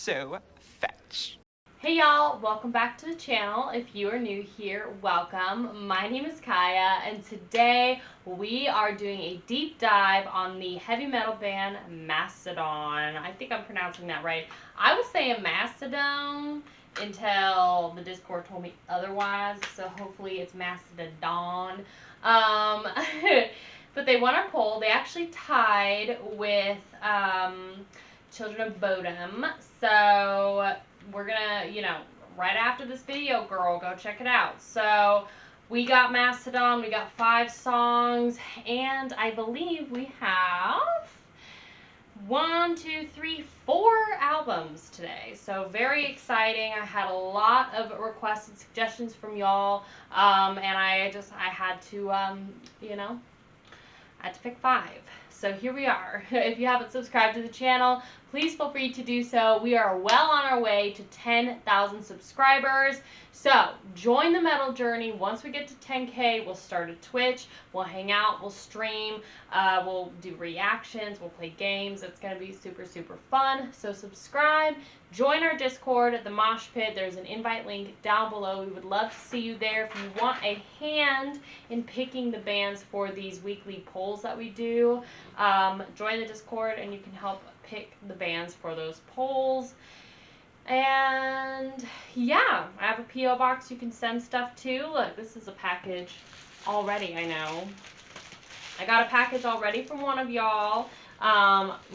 so fetch. Hey y'all, welcome back to the channel. If you are new here, welcome. My name is Kaiya, and today we are doing a deep dive on the heavy metal band Mastodon. I think I'm pronouncing that right. I was saying Mastodon until the Discord told me otherwise, so hopefully it's Mastodon. But they won our poll. They actually tied with Children of Bodom. So we're gonna, right after this video, girl, go check it out. So we got Mastodon, we got 5 songs, and I believe we have 4 albums today. So very exciting. I had a lot of requests and suggestions from y'all, and I had to, I had to pick 5. So here we are. If you haven't subscribed to the channel, please feel free to do so. We are well on our way to 10,000 subscribers. So join the metal journey. Once we get to 10K, we'll start a Twitch. We'll hang out. We'll stream. We'll do reactions. We'll play games. It's going to be super, super fun. So subscribe. Join our Discord, the Mosh Pit. There's an invite link down below. We would love to see you there. If you want a hand in picking the bands for these weekly polls that we do, join the Discord and you can help pick the bands for those polls. And yeah, I have a PO box you can send stuff to. Look, this is a package already, I know. I got a package already from one of y'all.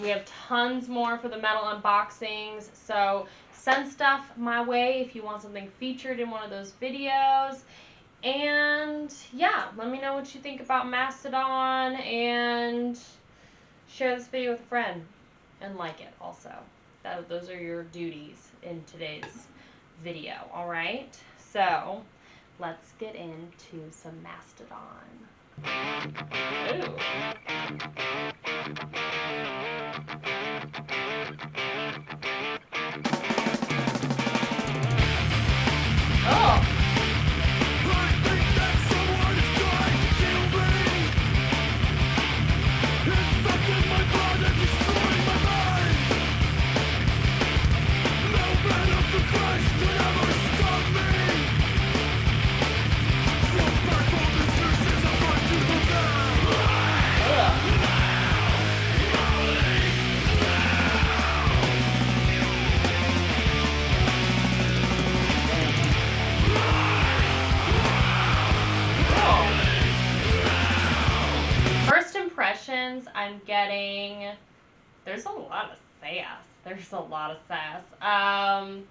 We have tons more for the metal unboxings, so send stuff my way if you want something featured in one of those videos. And yeah, let me know what you think about Mastodon, and share this video with a friend and like it also. Those are your duties in today's video, alright? So let's get into some Mastodon. Ooh. Oh. I'm getting, there's a lot of sass. I'm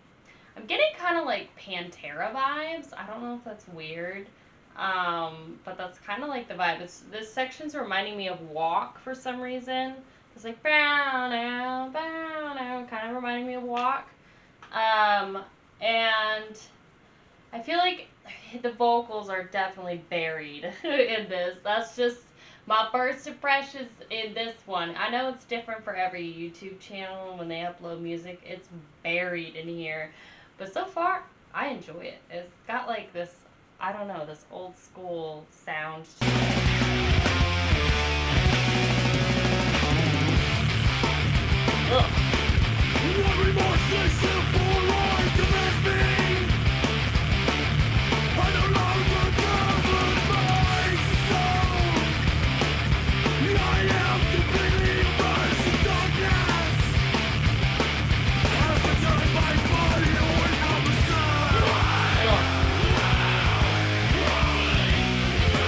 getting kind of like Pantera vibes. I don't know if that's weird, but that's kind of like the vibe. This section's reminding me of Walk for some reason. It's like bow now, kind of reminding me of Walk. And I feel like the vocals are definitely buried in this. That's just my first impressions in this one. I know it's different for every YouTube channel. When they upload music, it's buried in here. But so far, I enjoy it. It's got like this, I don't know, this old school sound to it. Ugh.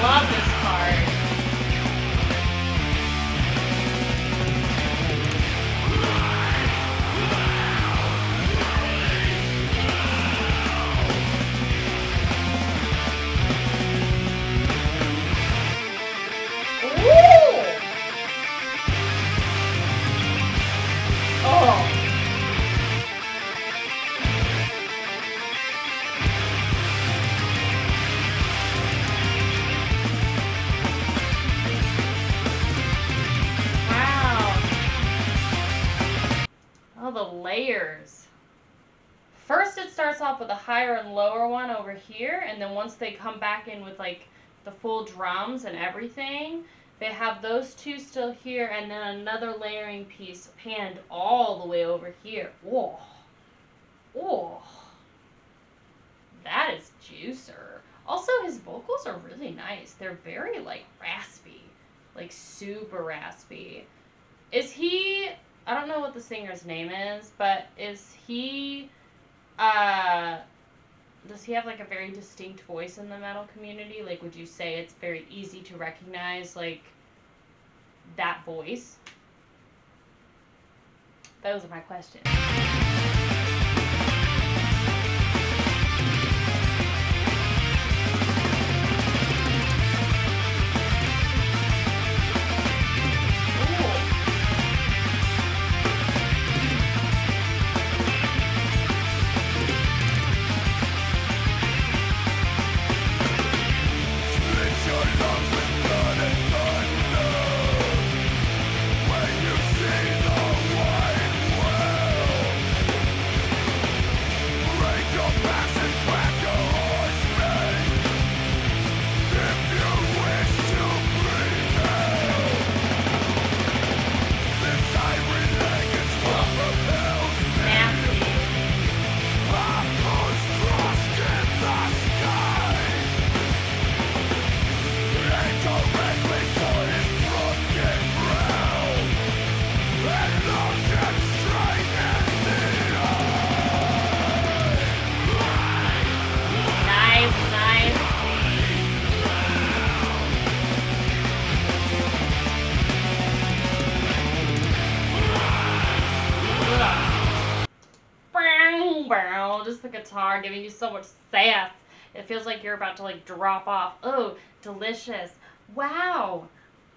Love this part. The layers. First it starts off with a higher and lower one over here, and then once they come back in with like the full drums and everything, they have those two still here, and then another layering piece panned all the way over here. Whoa. Oh, that is juicer. Also, his vocals are really nice. They're very, like, raspy. Like, super raspy. Is he... I don't know what the singer's name is, but is he... does he have, like, a very distinct voice in the metal community? Like, would you say it's very easy to recognize, like, that voice? Those are my questions. Just the guitar giving you so much sass. It feels like you're about to, like, drop off. Oh, delicious. Wow.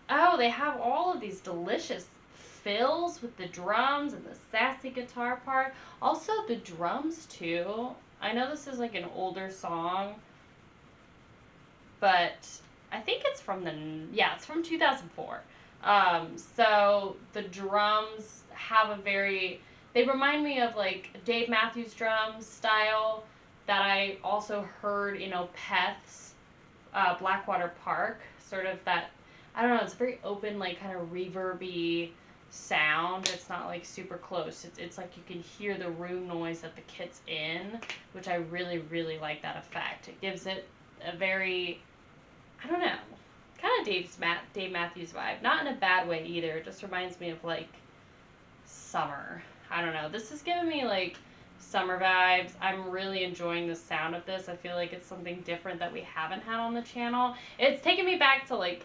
Oh, they have all of these delicious fills with the drums and the sassy guitar part. Also, the drums, too. I know this is, like, an older song, but I think it's from it's from 2004. So the drums have a very... They remind me of, like, Dave Matthews drums style that I also heard in Opeth's Blackwater Park. Sort of that, I don't know, it's very open, like, kind of reverby sound. It's not, like, super close. It's like you can hear the room noise that the kit's in, which I really, really like that effect. It gives it a very, I don't know, kind of Dave Matthews vibe. Not in a bad way either. It just reminds me of, like, summer. I don't know. This is giving me, like, summer vibes. I'm really enjoying the sound of this. I feel like it's something different that we haven't had on the channel. It's taking me back to, like,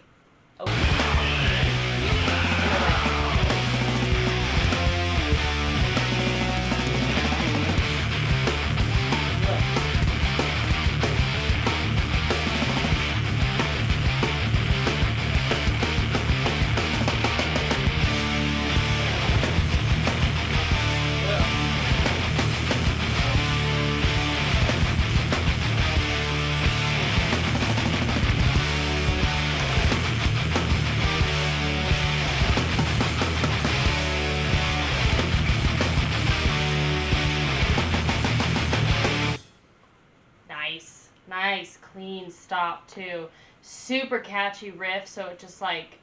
nice, clean stop, too. Super catchy riff, so it just, like,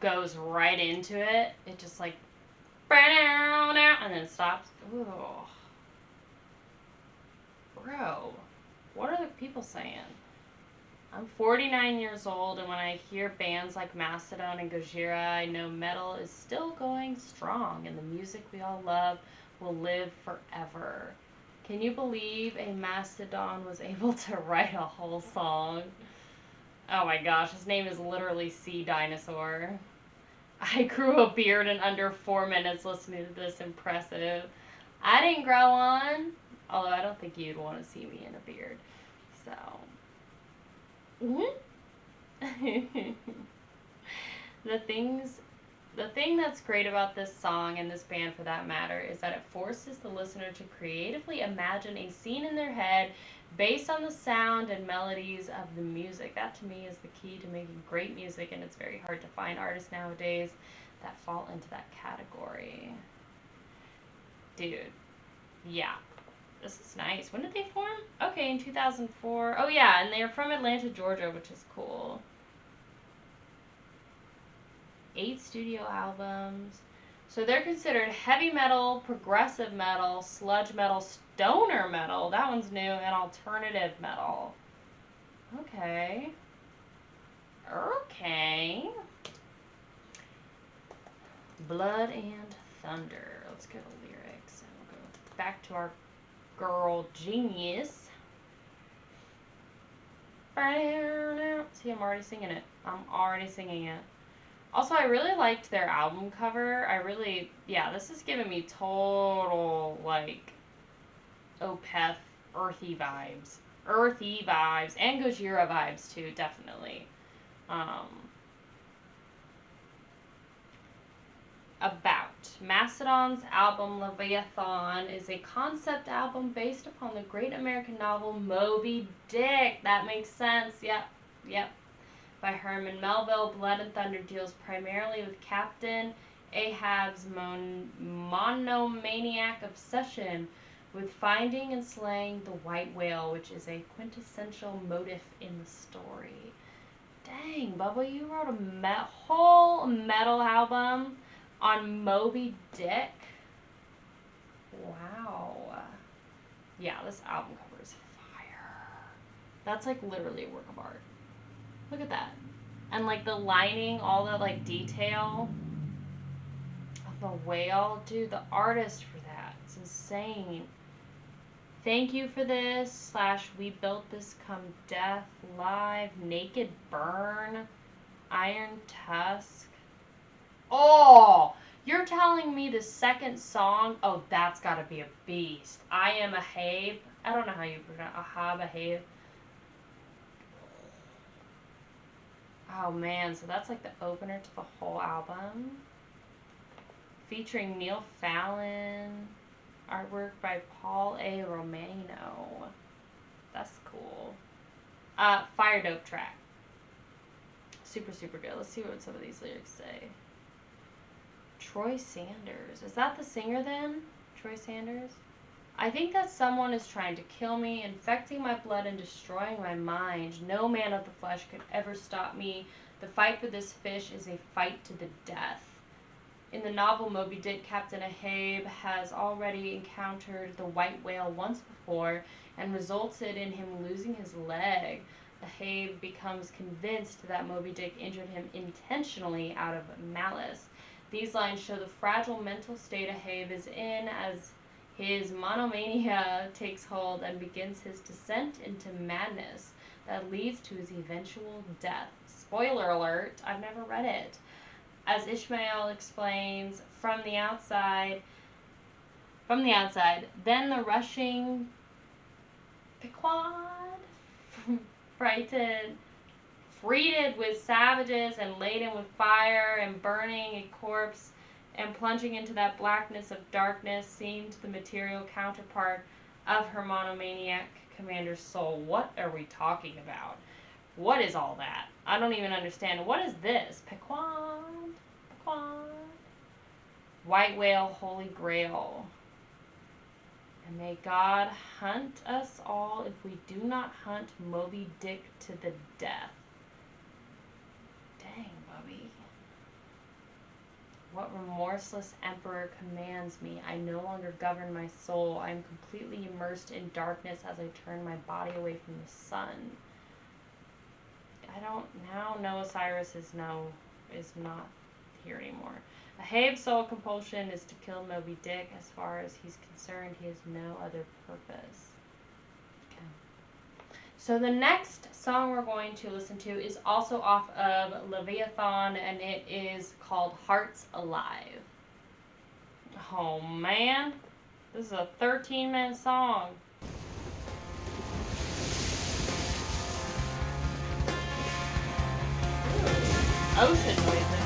goes right into it. It just, like, and then it stops. Ooh. Bro, what are the people saying? I'm 49 years old, and when I hear bands like Mastodon and Gojira, I know metal is still going strong, and the music we all love will live forever. Can you believe a Mastodon was able to write a whole song? Oh my gosh, his name is literally Sea Dinosaur. I grew a beard in under 4 minutes listening to this. Impressive. I didn't grow one, although I don't think you'd want to see me in a beard. So, the thing that's great about this song and this band for that matter is that it forces the listener to creatively imagine a scene in their head based on the sound and melodies of the music. That to me is the key to making great music, and it's very hard to find artists nowadays that fall into that category. Dude, yeah. This is nice. When did they form? Okay, in 2004. Oh yeah, and they're from Atlanta, Georgia, which is cool. 8 studio albums. So they're considered heavy metal, progressive metal, sludge metal, stoner metal. That one's new, and alternative metal. Okay. Okay. Blood and Thunder. Let's go to lyrics, and we'll go back to our girl Genius. See, I'm already singing it. Also, I really liked their album cover. This is giving me total, like, Opeth, earthy vibes. And Gojira vibes, too, definitely. About. Mastodon's album Leviathan is a concept album based upon the great American novel Moby Dick. That makes sense. Yep. By Herman Melville, Blood and Thunder deals primarily with Captain Ahab's monomaniac obsession with finding and slaying the white whale, which is a quintessential motif in the story. Dang, Bubba, you wrote a whole metal album on Moby Dick? Wow. Yeah, this album cover is fire. That's like literally a work of art. Look at that. And like the lining, all the like detail of the whale. Dude, the artist for that. It's insane. Thank you for this. / we built this come death. Live. Naked burn. Iron tusk. Oh! You're telling me the second song? Oh, that's gotta be a beast. I am a Habe. I don't know how you pronounce a Habe. Oh man, so that's like the opener to the whole album. Featuring Neil Fallon. Artwork by Paul A. Romano. That's cool. Fire Dope track. Super, super good. Let's see what some of these lyrics say. Troy Sanders. Is that the singer then? Troy Sanders? I think that someone is trying to kill me, infecting my blood and destroying my mind. No man of the flesh could ever stop me. The fight for this fish is a fight to the death. In the novel Moby Dick, Captain Ahab has already encountered the white whale once before and resulted in him losing his leg. Ahab becomes convinced that Moby Dick injured him intentionally out of malice. These lines show the fragile mental state Ahab is in as his monomania takes hold and begins his descent into madness that leads to his eventual death. Spoiler alert, I've never read it. As Ishmael explains, from the outside, then the rushing Pequod, frightened, freighted with savages and laden with fire and burning a corpse and plunging into that blackness of darkness seemed the material counterpart of her monomaniac commander's soul. What are we talking about? What is all that? I don't even understand. What is this? Pequod. White whale, holy grail. And may God hunt us all if we do not hunt Moby Dick to the death. Dang, Bubby. What remorseless emperor commands me? I no longer govern my soul. I am completely immersed in darkness as I turn my body away from the sun. I don't now know Osiris is not here anymore. Ahab's sole compulsion is to kill Moby Dick. As far as he's concerned, he has no other purpose. Okay. So the next song we're going to listen to is also off of Leviathan, and it is called Hearts Alive. Oh man, this is a 13-minute song. Ocean noises.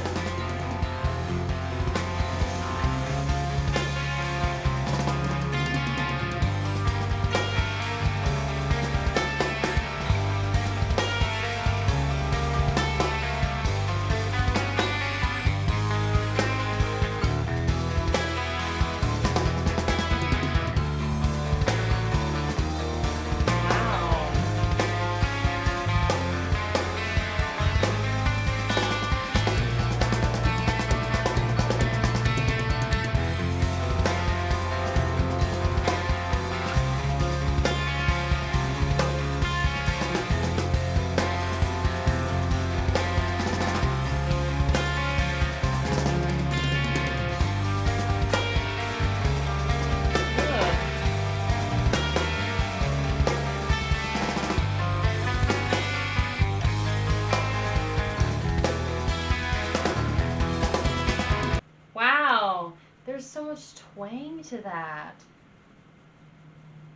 there's so much twang to that.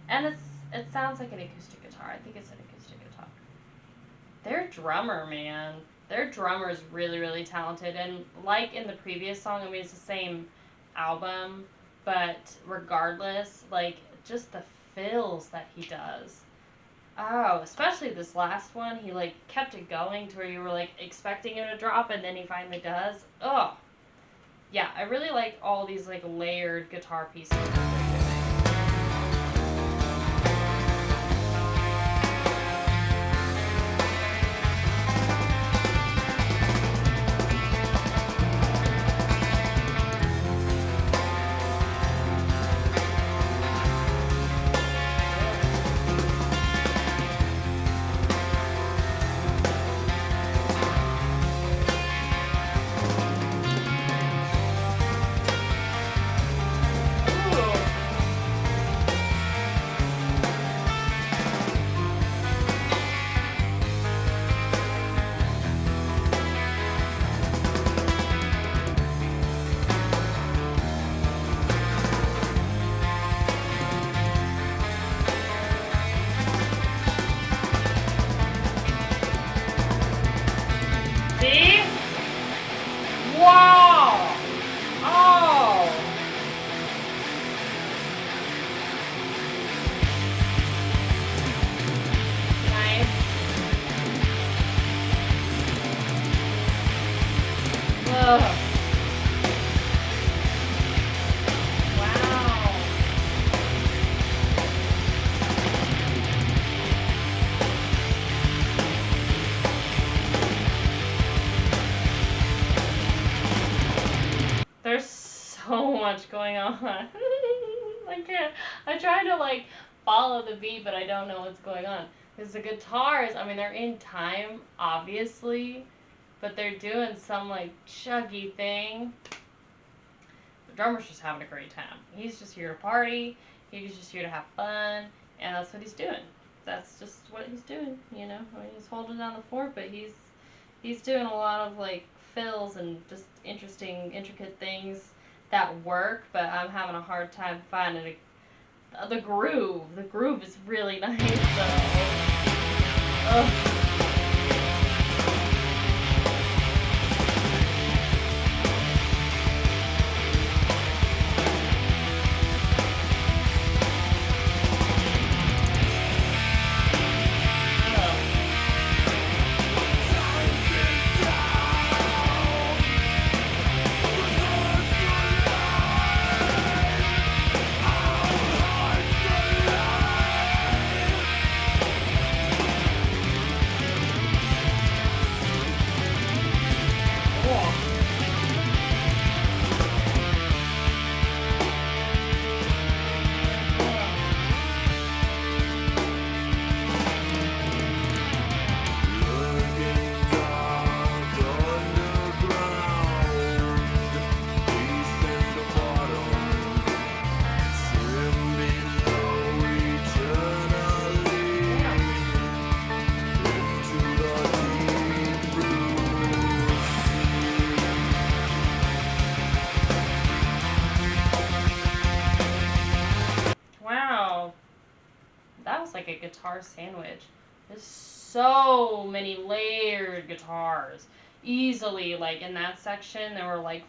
And it sounds like an acoustic guitar. I think it's an acoustic guitar. Their drummer, man. Their drummer is really, really talented. And like in the previous song, I mean, it's the same album, but regardless, like, just the fills that he does. Oh, especially this last one, he, like, kept it going to where you were, like, expecting him to drop, and then he finally does. Oh, yeah, I really like all these, like, layered guitar pieces that they're doing. There's so much going on. I can't. I try to like follow the beat, but I don't know what's going on. Because the guitars, I mean, they're in time, obviously, but they're doing some like chuggy thing. The drummer's just having a great time. He's just here to party. He's just here to have fun, and that's what he's doing. That's just what he's doing, you know. I mean, he's holding down the fort, but he's doing a lot of like fills and just interesting, intricate things that work. But I'm having a hard time finding the groove. The groove is really nice, though. Ugh. Like a guitar sandwich. There's so many layered guitars. Easily, like in that section, there were like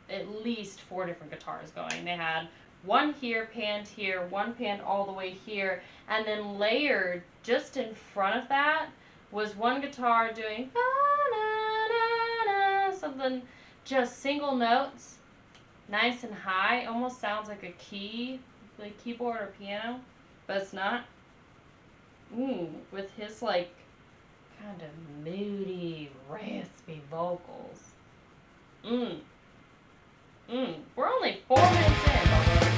at least four different guitars going. They had one here, panned here, one panned all the way here, and then layered just in front of that was one guitar doing something, just single notes, nice and high. Almost sounds like a keyboard or piano. But it's not. With his like kind of moody, raspy vocals. We're only 4 minutes in, but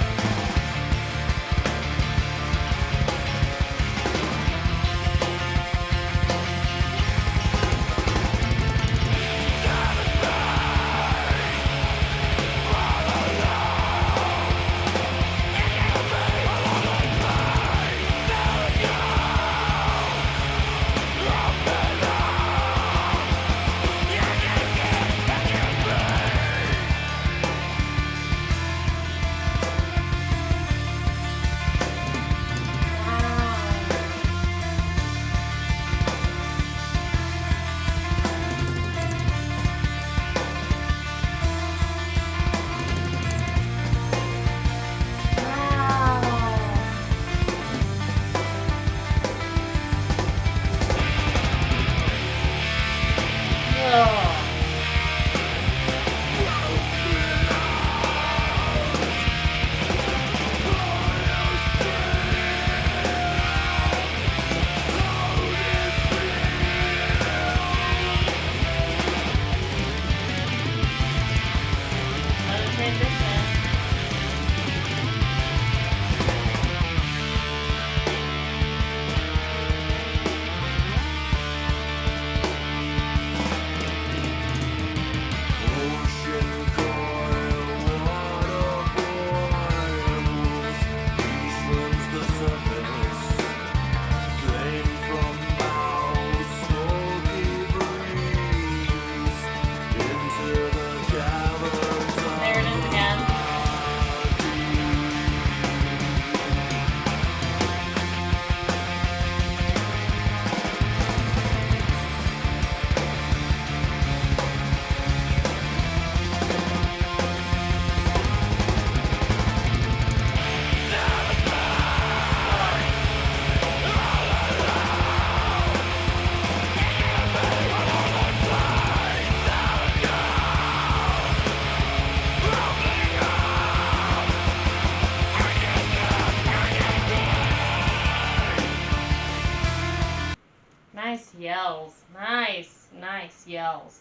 yells. Nice yells.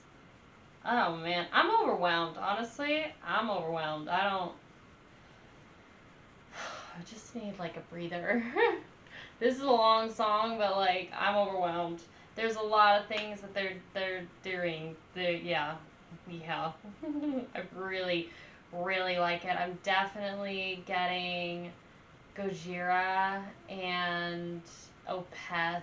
Oh man, I'm overwhelmed. Honestly, I'm overwhelmed. I just need like a breather. This is a long song, but like I'm overwhelmed. There's a lot of things that they're doing. Yeah. I really like it. I'm definitely getting Gojira and Opeth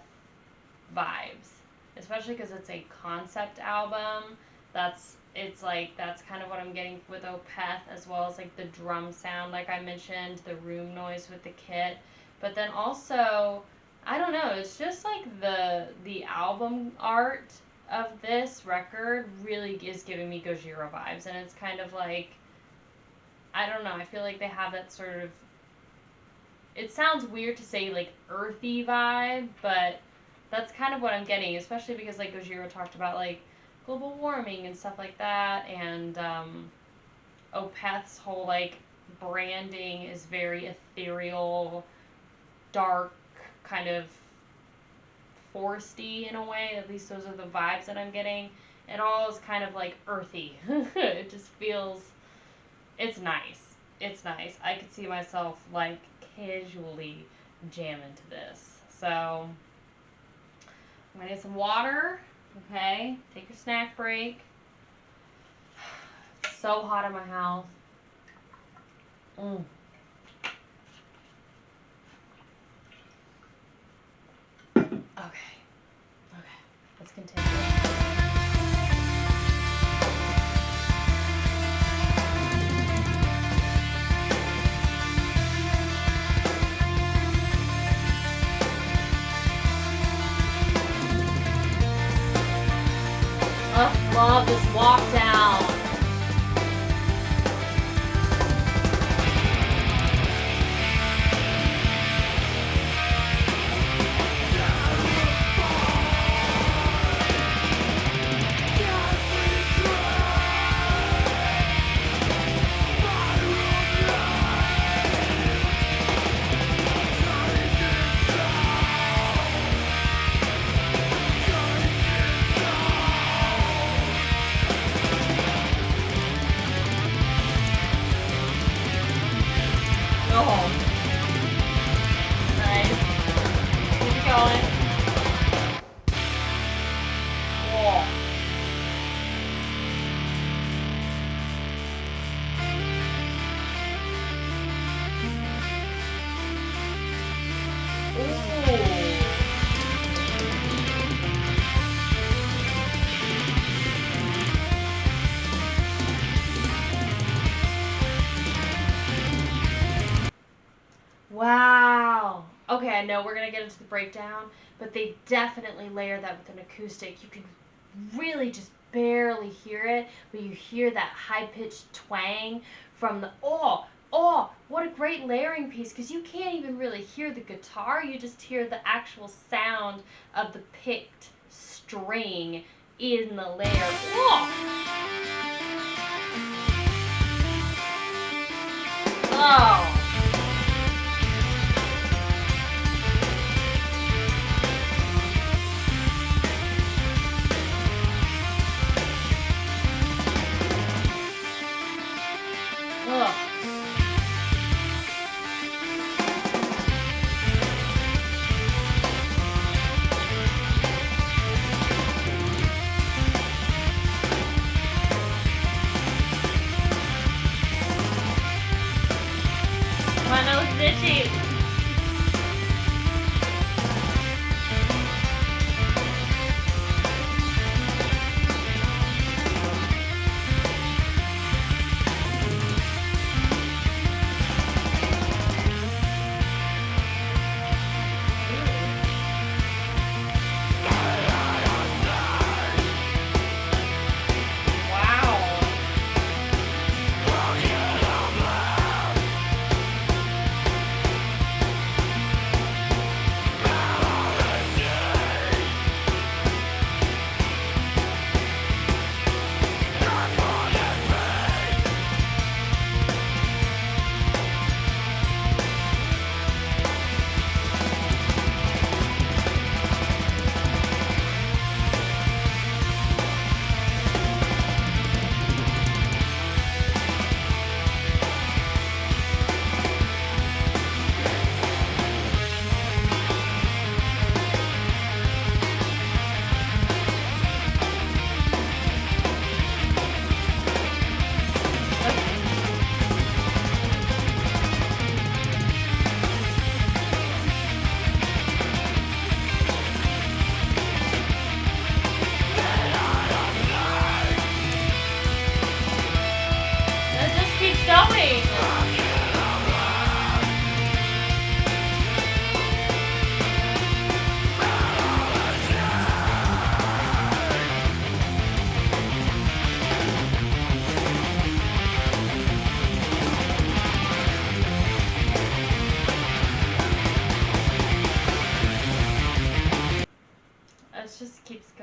vibes, especially because it's a concept album. That's kind of what I'm getting with Opeth, as well as like the drum sound, like I mentioned, the room noise with the kit, but then also I don't know, it's just like the album art of this record really is giving me Gojira vibes, and it's kind of like, I don't know, I feel like they have that sort of, it sounds weird to say like earthy vibe, but that's kind of what I'm getting, especially because like Gojira talked about like global warming and stuff like that, and Opeth's whole like branding is very ethereal, dark, kind of foresty in a way. At least those are the vibes that I'm getting. It all is kind of like earthy. It just feels, it's nice. It's nice. I could see myself like casually jamming to this. So I'm gonna get some water. Okay, take your snack break. It's so hot in my house. Okay, let's continue. Love this walk down. Wow. Okay, I know we're going to get into the breakdown, but they definitely layer that with an acoustic. You can really just barely hear it, but you hear that high-pitched twang from the, what a great layering piece, because you can't even really hear the guitar. You just hear the actual sound of the picked string in the layer. Oh! Oh! My nose is itchy.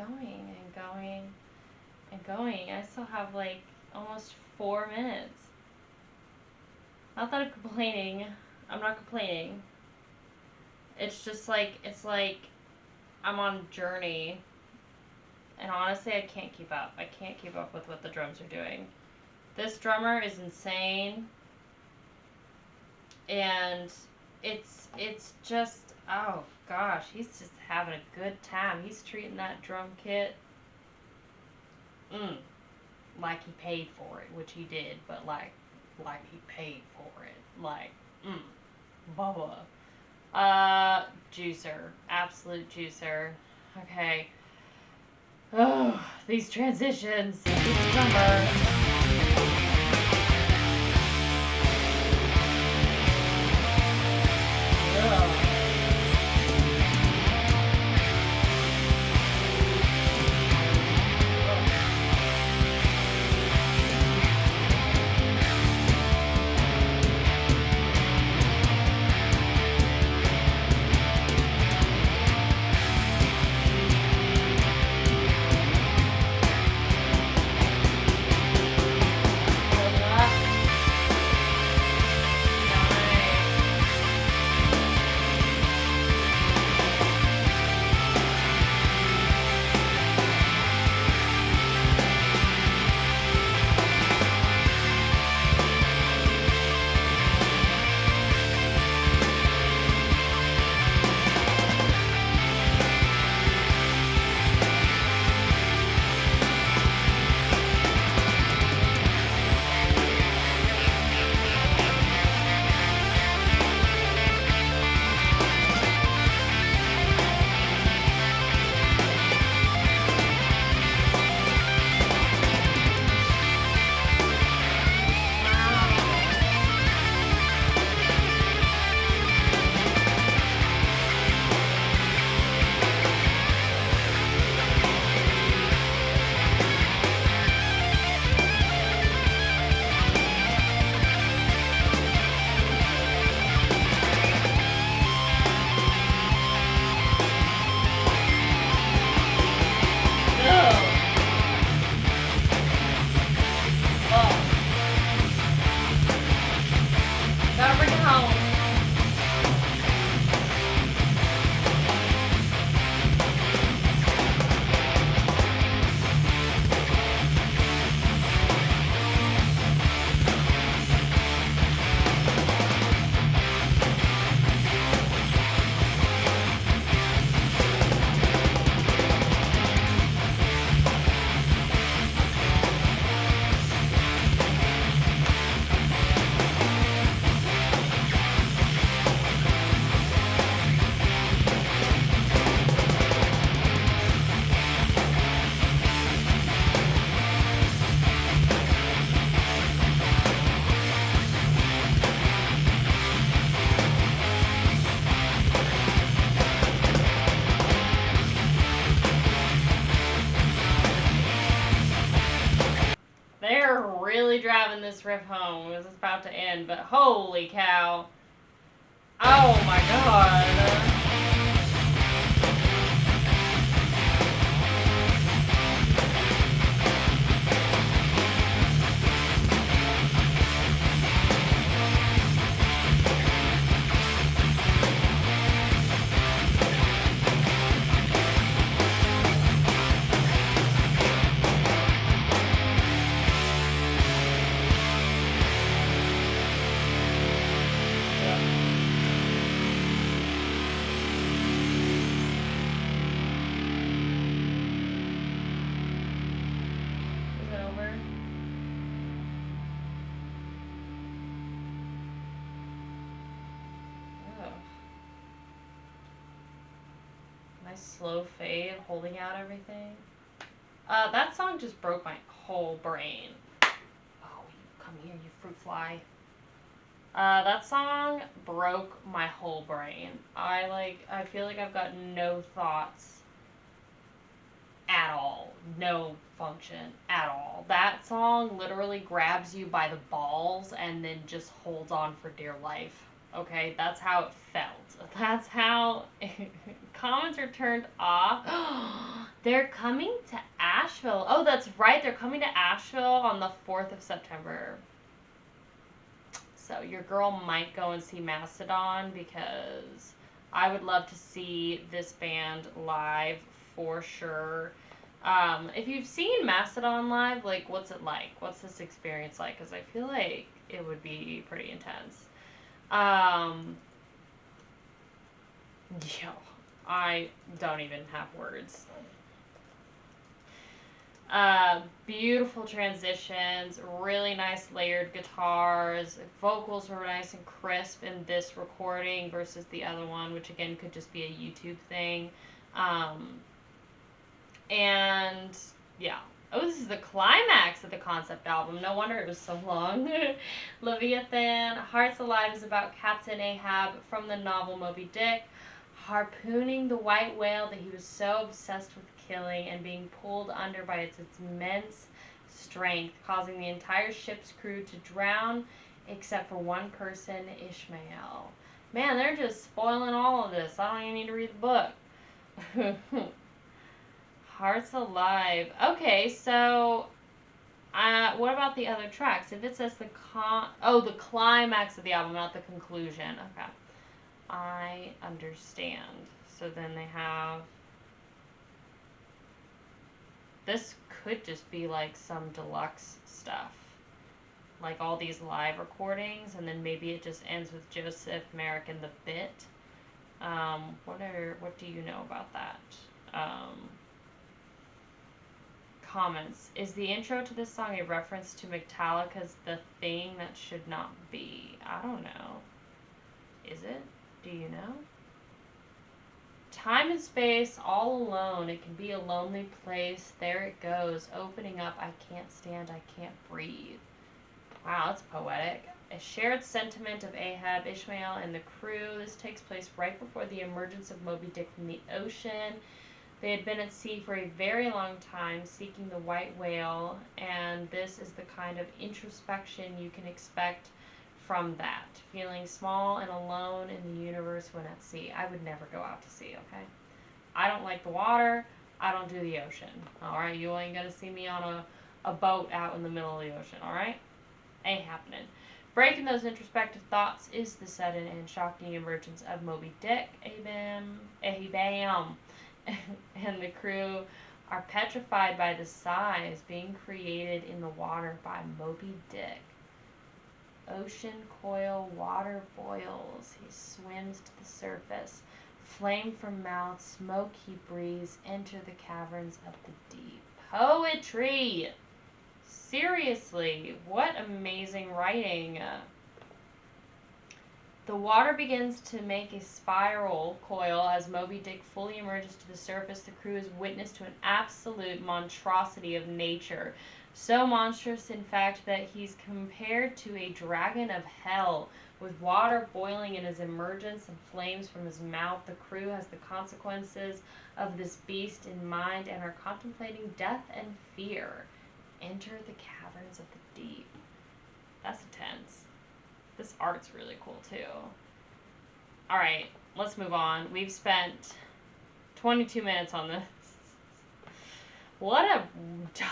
going and going and going. I still have like almost 4 minutes. Not that I'm complaining. I'm not complaining. It's just like, it's like I'm on a journey. And honestly, I can't keep up. I can't keep up with what the drums are doing. This drummer is insane. And it's just, oh gosh, he's just having a good time. He's treating that drum kit like he paid for it, which he did, but like he paid for it. Like, Bubba. Juicer. Absolute juicer. Okay. Oh, these transitions. This drummer. Really driving this riff home. It was about to end, but holy cow. Oh my god. Slow fade, holding out everything. That song just broke my whole brain. Oh, you come here, you fruit fly. That song broke my whole brain. I feel like I've got no thoughts at all. No function at all. That song literally grabs you by the balls and then just holds on for dear life. Okay, that's how it felt. That's how comments are turned off. They're coming to Asheville. Oh, that's right. They're coming to Asheville on the 4th of September. So your girl might go and see Mastodon because I would love to see this band live for sure. If you've seen Mastodon live, like, what's it like? What's this experience like? Because I feel like it would be pretty intense. Yo, I don't even have words. Beautiful transitions, really nice layered guitars, vocals were nice and crisp in this recording versus the other one, which again could just be a YouTube thing. And yeah. Oh, this is the climax of the concept album. No wonder it was so long. Leviathan, Hearts Alive is about Captain Ahab from the novel Moby Dick, harpooning the white whale that he was so obsessed with killing and being pulled under by its immense strength, causing the entire ship's crew to drown except for one person, Ishmael. Man, they're just spoiling all of this. I don't even need to read the book. Hearts Alive. Okay, so what about the other tracks? If it says the climax of the album, not the conclusion. Okay. I understand. So then they have... This could just be like some deluxe stuff. Like all these live recordings, and then maybe it just ends with Joseph, Merrick, and the Bit. What do you know about that? Comments. Is the intro to this song a reference to Metallica's The Thing That Should Not Be? I don't know. Is it? Do you know? Time and space, all alone. It can be a lonely place. There it goes. Opening up. I can't stand. I can't breathe. Wow, that's poetic. A shared sentiment of Ahab, Ishmael, and the crew. This takes place right before the emergence of Moby Dick from the ocean. They had been at sea for a very long time, seeking the white whale, and this is the kind of introspection you can expect from that. Feeling small and alone in the universe when at sea. I would never go out to sea, okay? I don't like the water. I don't do the ocean, all right? You ain't gonna see me on a boat out in the middle of the ocean, all right? Ain't happening. Breaking those introspective thoughts is the sudden and shocking emergence of Moby Dick, Ahab, and the crew are petrified by the size being created in the water by Moby Dick. Ocean coil, water boils. He swims to the surface. Flame from mouth, smoke he breathes. Enter the caverns of the deep. Poetry! Seriously, what amazing writing. The water begins to make a spiral coil as Moby Dick fully emerges to the surface. The crew is witness to an absolute monstrosity of nature. So monstrous, in fact, that he's compared to a dragon of hell, with water boiling in his emergence and flames from his mouth. The crew has the consequences of this beast in mind and are contemplating death and fear. Enter the caverns of the deep. That's intense. This art's really cool, too. Alright, let's move on. We've spent 22 minutes on this. What a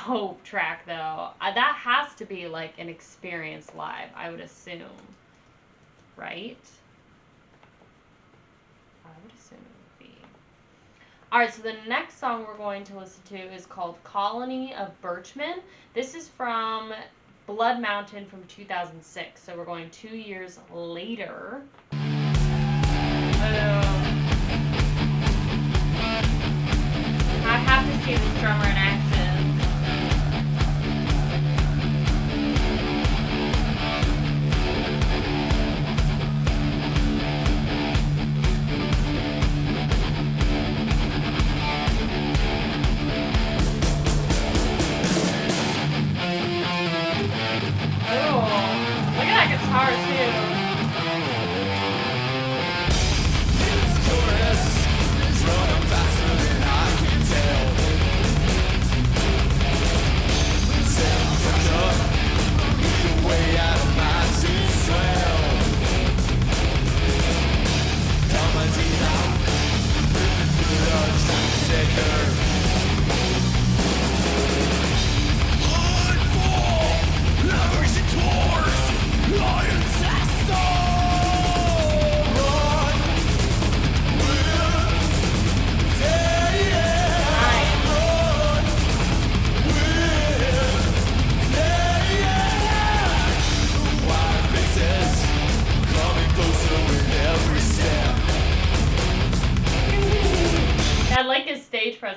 dope track, though. That has to be, like, an experience live, I would assume. Right? I would assume it would be. Alright, so the next song we're going to listen to is called Colony of Birchmen. This is from Blood Mountain from 2006, so we're going 2 years later. I have to see this drummer in action.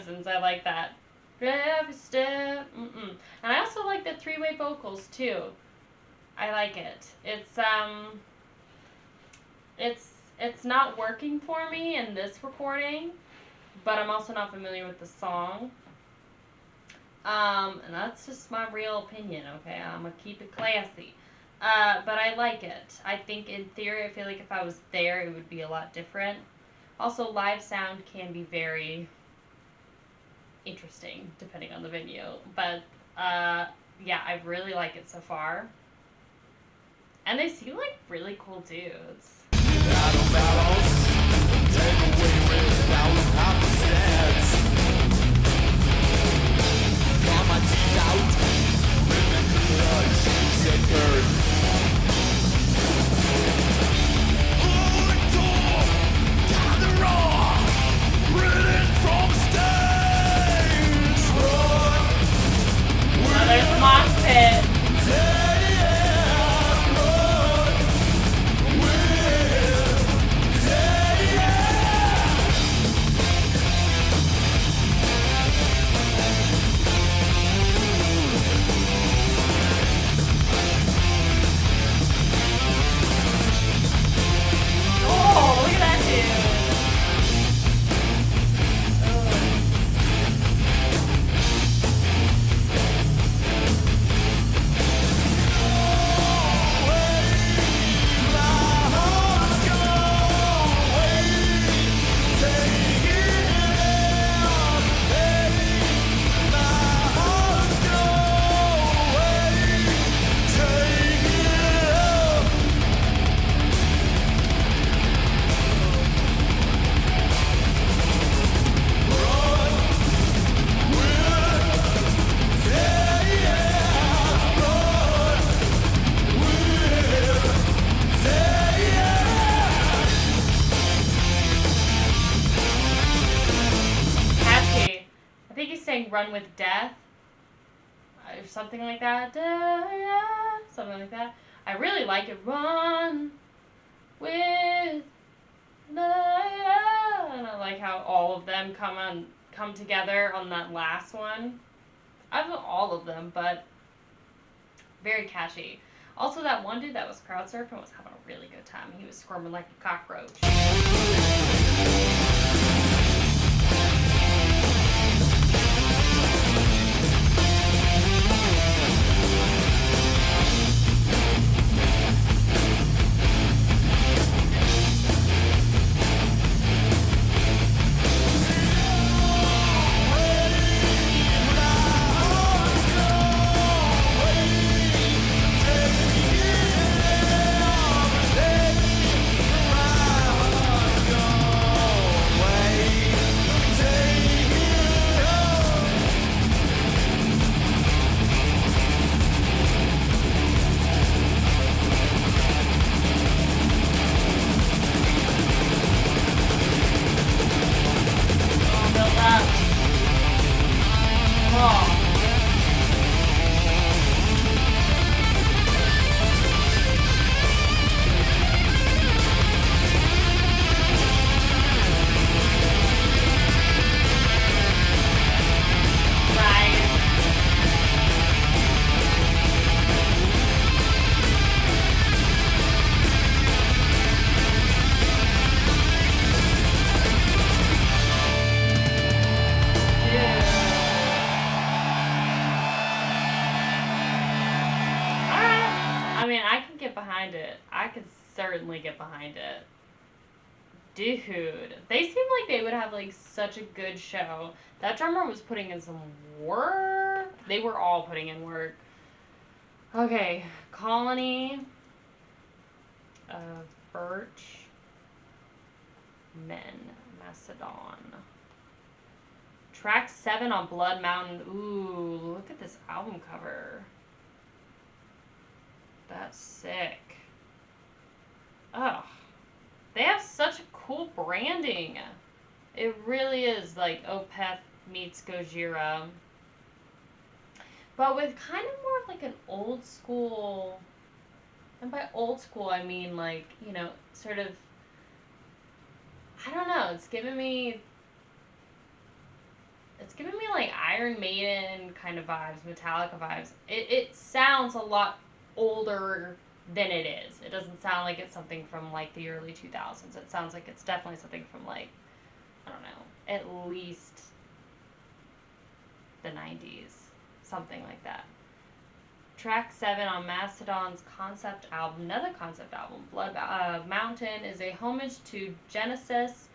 presence. I like that. Every step. And I also like the 3-way vocals too. I like it. It's not working for me in this recording, but I'm also not familiar with the song. And that's just my real opinion, okay? I'm gonna keep it classy. But I like it. I think in theory, I feel like if I was there, it would be a lot different. Also, live sound can be very interesting depending on the venue. But yeah, I really like it so far. And they seem like really cool dudes. Oh, there's the mosh pit. Run with Death, or something like that. Something like that. I really like it. Run with Death. And I like how all of them come together on that last one. I have all of them, but very catchy. Also, that one dude that was crowd surfing was having a really good time. He was squirming like a cockroach. Certainly get behind it. Dude, they seem like they would have like such a good show. That drummer was putting in some work. They were all putting in work. Okay, Colony of Birchmen, Mastodon. Track 7 on Blood Mountain. Ooh, look at this album cover. That's sick. Oh, they have such cool branding. It really is like Opeth meets Gojira. But with kind of more of like an old school, and by old school I mean like, you know, sort of, I don't know, it's giving me It's giving me like Iron Maiden kind of vibes, Metallica vibes. It sounds a lot older than it is. It doesn't sound like it's something from like the early 2000s. It sounds like it's definitely something from like, I don't know, at least the 90s. Something like that. Track 7 on Mastodon's concept album, another concept album, Blood Mountain, is a homage to Genesis'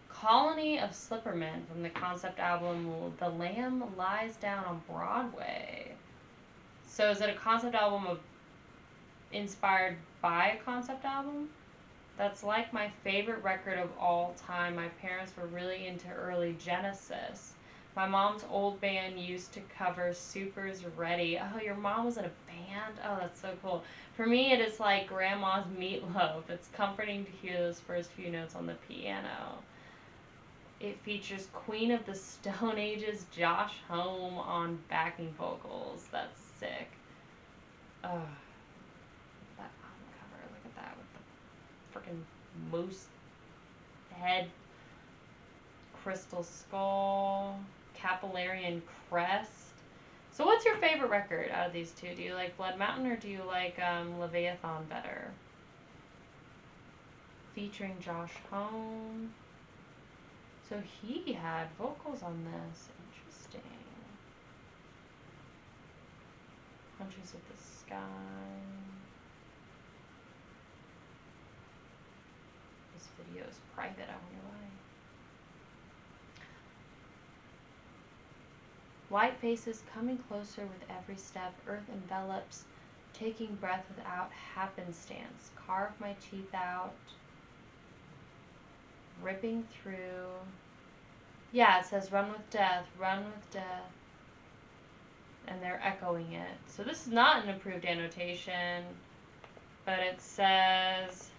Colony of Slippermen from the concept album The Lamb Lies Down on Broadway. So is it a concept album inspired by a concept album? That's like my favorite record of all time. My parents were really into early Genesis. My mom's old band used to cover Super's Ready. Oh, your mom was in a band? Oh, that's so cool. For me, it is like Grandma's Meatloaf. It's comforting to hear those first few notes on the piano. It features Queen of the Stone Age's Josh Homme on backing vocals. That's sick. Oh, that album cover. Look at that with the freaking moose head, crystal skull, capillarian crest. So what's your favorite record out of these two? Do you like Blood Mountain or do you like Leviathan better? Featuring Josh Homme. So he had vocals on this. Interesting. Hunters of the Sky. This video is private, I wonder why. White faces coming closer with every step. Earth envelops. Taking breath without happenstance. Carve my teeth out. Ripping through. Yeah, it says run with death, run with death. And they're echoing it. So this is not an approved annotation, but it says,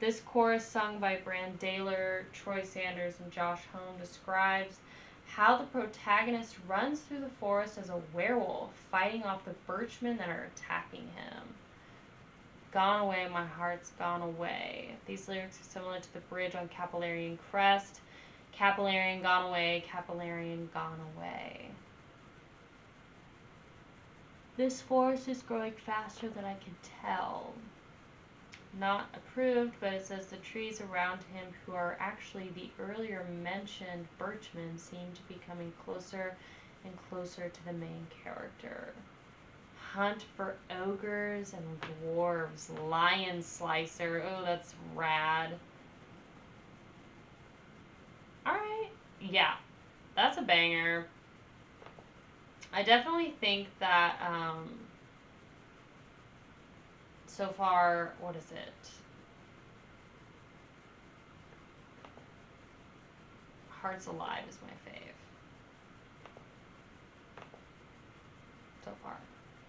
this chorus sung by Brand Daler, Troy Sanders, and Josh Homme describes how the protagonist runs through the forest as a werewolf, fighting off the Birchmen that are attacking him. Gone away, my heart's gone away. These lyrics are similar to the bridge on Capillarian Crest. Capillarian gone away, Capillarian gone away. This forest is growing faster than I can tell. Not approved, but it says the trees around him, who are actually the earlier mentioned Birchmen, seem to be coming closer and closer to the main character. Hunt for ogres and dwarves. Lion Slicer. Oh, that's rad. Alright. Yeah. That's a banger. I definitely think that, so far, what is it? Hearts Alive is my fave. So far.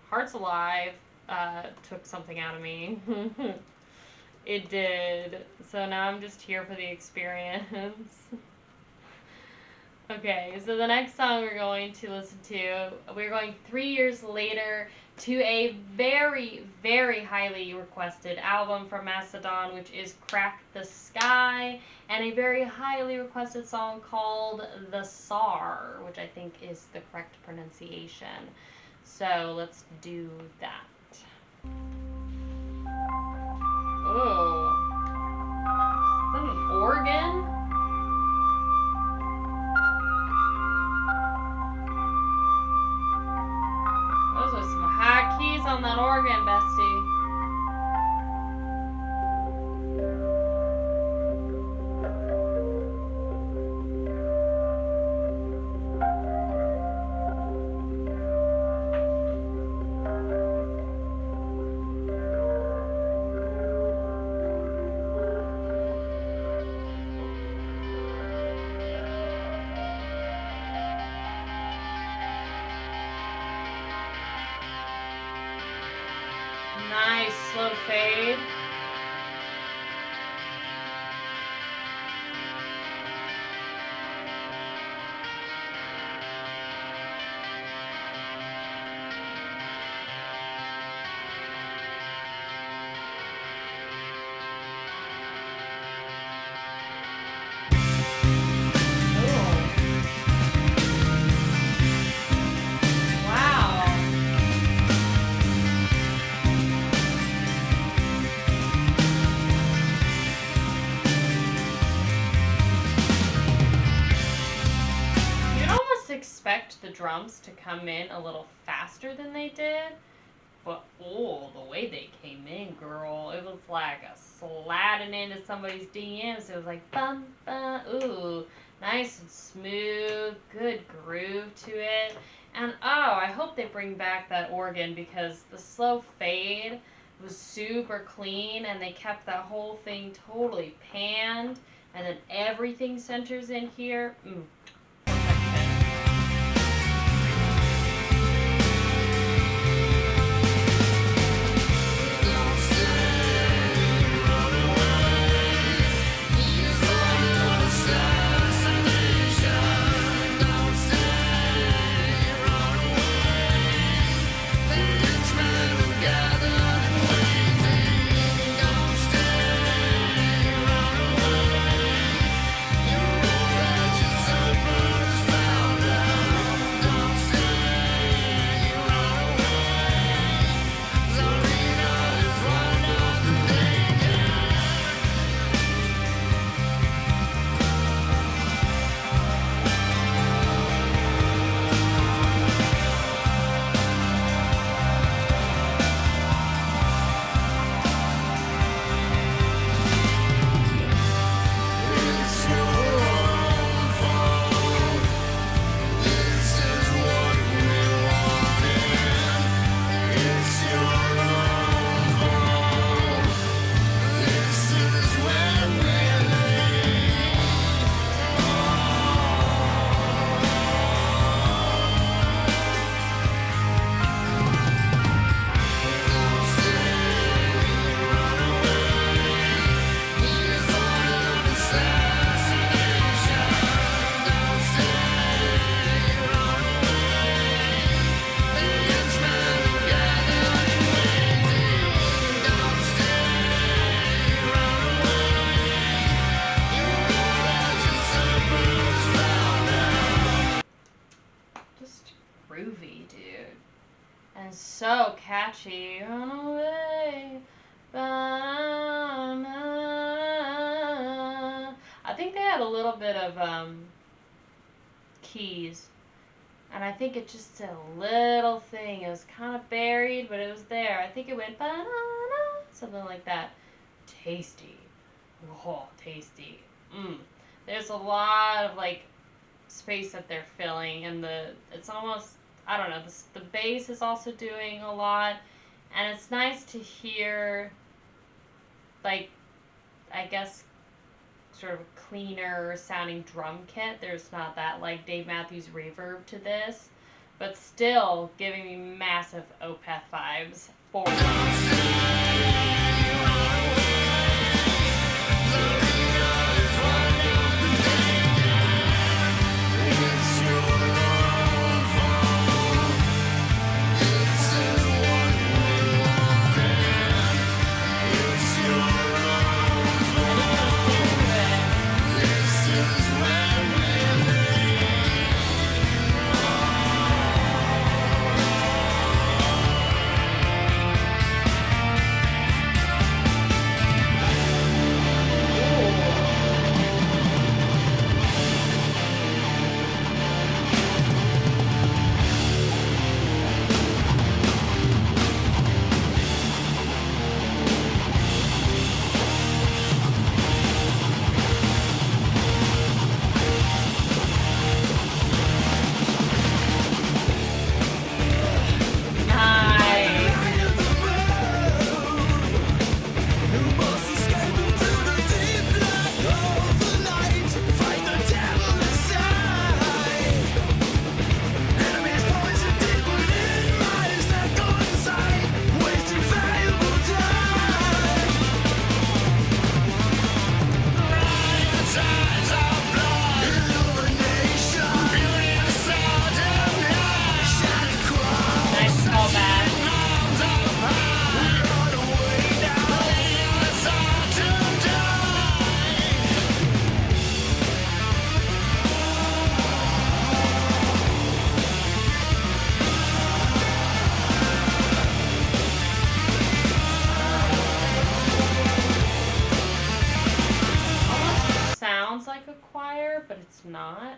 Hearts Alive took something out of me. It did. So now I'm just here for the experience. Okay, so the next song we're going to listen to, we're going 3 years later to a very, very highly requested album from Mastodon, which is Crack the Sky, and a very highly requested song called The Czar, which I think is the correct pronunciation. So let's do that. Oh. Is that an organ? Those are some high keys on that organ, bestie. expect the drums to come in a little faster than they did. But, oh, the way they came in, girl. It was like a sliding into somebody's DMs. It was like, bum, bum, ooh. Nice and smooth. Good groove to it. And, oh, I hope they bring back that organ because the slow fade was super clean. And they kept that whole thing totally panned. And then everything centers in here. So catchy. Run away. I think they had a little bit of keys. And I think it's just a little thing. It was kind of buried, but it was there. I think it went something like that. Tasty. Oh, tasty. There's a lot of like space that they're filling, and it's almost, I don't know, the bass is also doing a lot, and it's nice to hear, like, I guess, sort of a cleaner sounding drum kit. There's not that, like, Dave Matthews reverb to this, but still giving me massive Opeth vibes for not.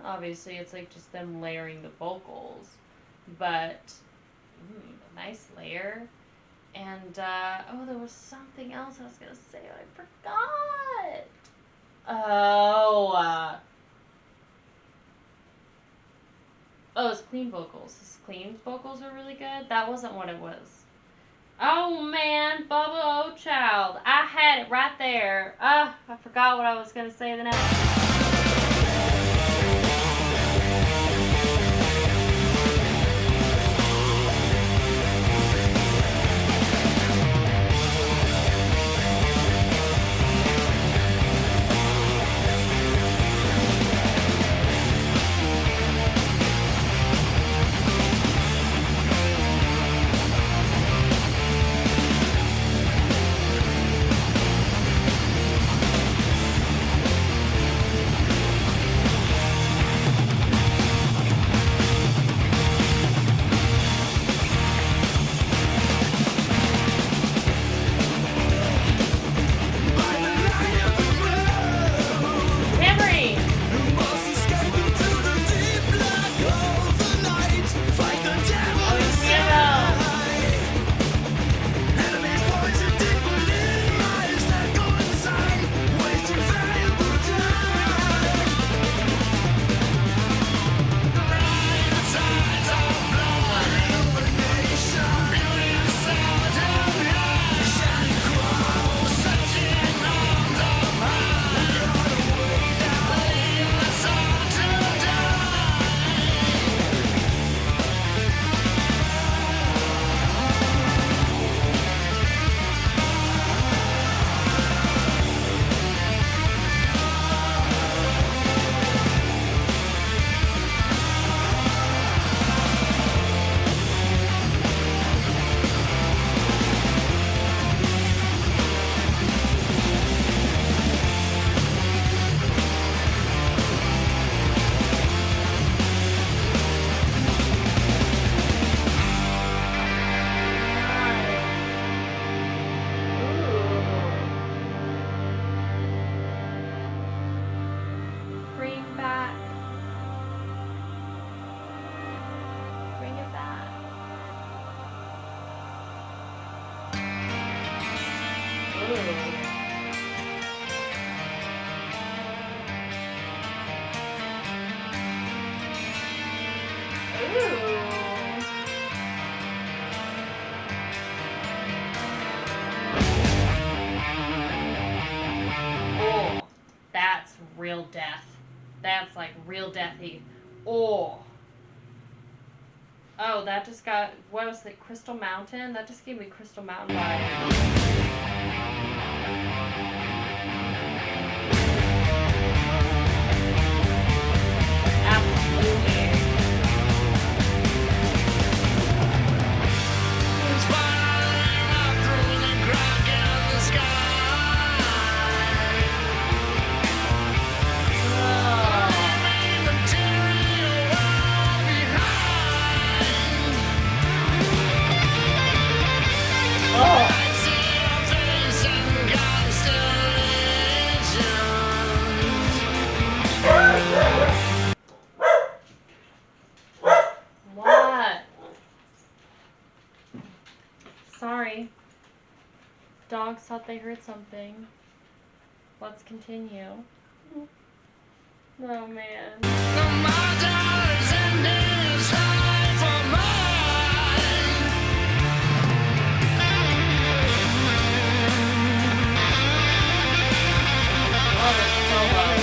Obviously, it's like just them layering the vocals, but nice layer. And there was something else I was gonna say. I forgot. It's clean vocals. His clean vocals are really good. That wasn't what it was. Oh man, Bubba O Child. I had it right there. I forgot what I was gonna say the next. Real death. That's like real deathy. Oh, that just got, what was it, Crystal Mountain? That just gave me Crystal Mountain vibes. Absolutely. Sorry. Dogs thought they heard something. Let's continue. Oh man. Oh, that's so low.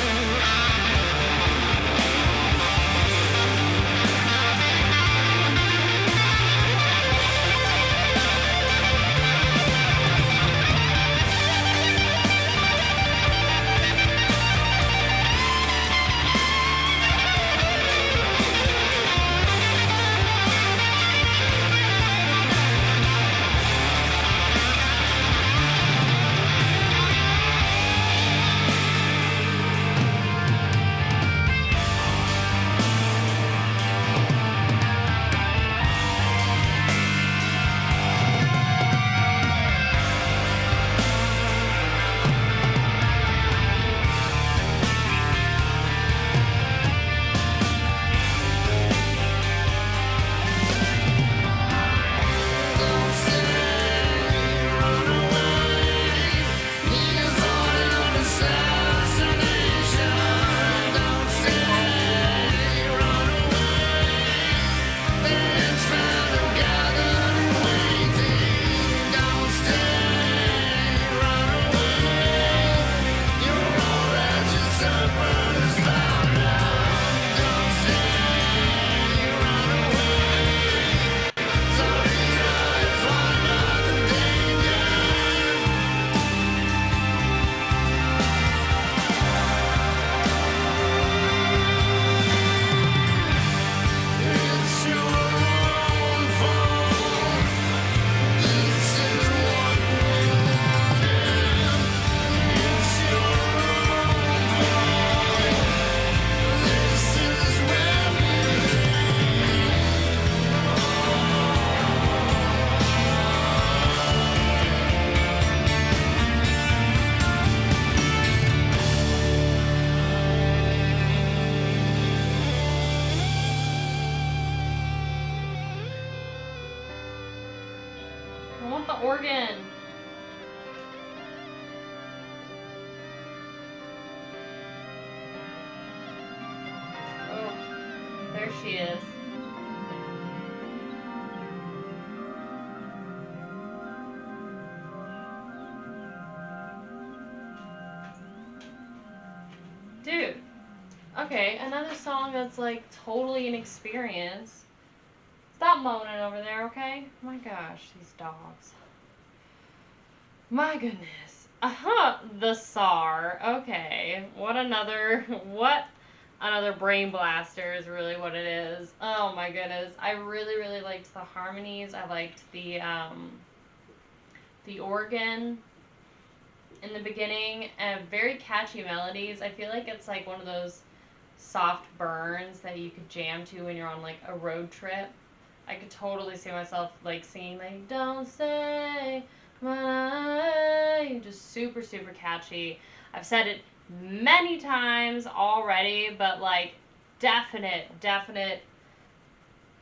she is. Dude. Okay, another song that's like totally an experience. Stop moaning over there, okay? My gosh, these dogs. My goodness. The Czar. Okay. What another brain blaster is really what it is. Oh my goodness. I really, really liked the harmonies. I liked the organ in the beginning and very catchy melodies. I feel like it's like one of those soft burns that you could jam to when you're on like a road trip. I could totally see myself like singing like "Don't Say My Name," just super, super catchy. I've said it many times already, but like definite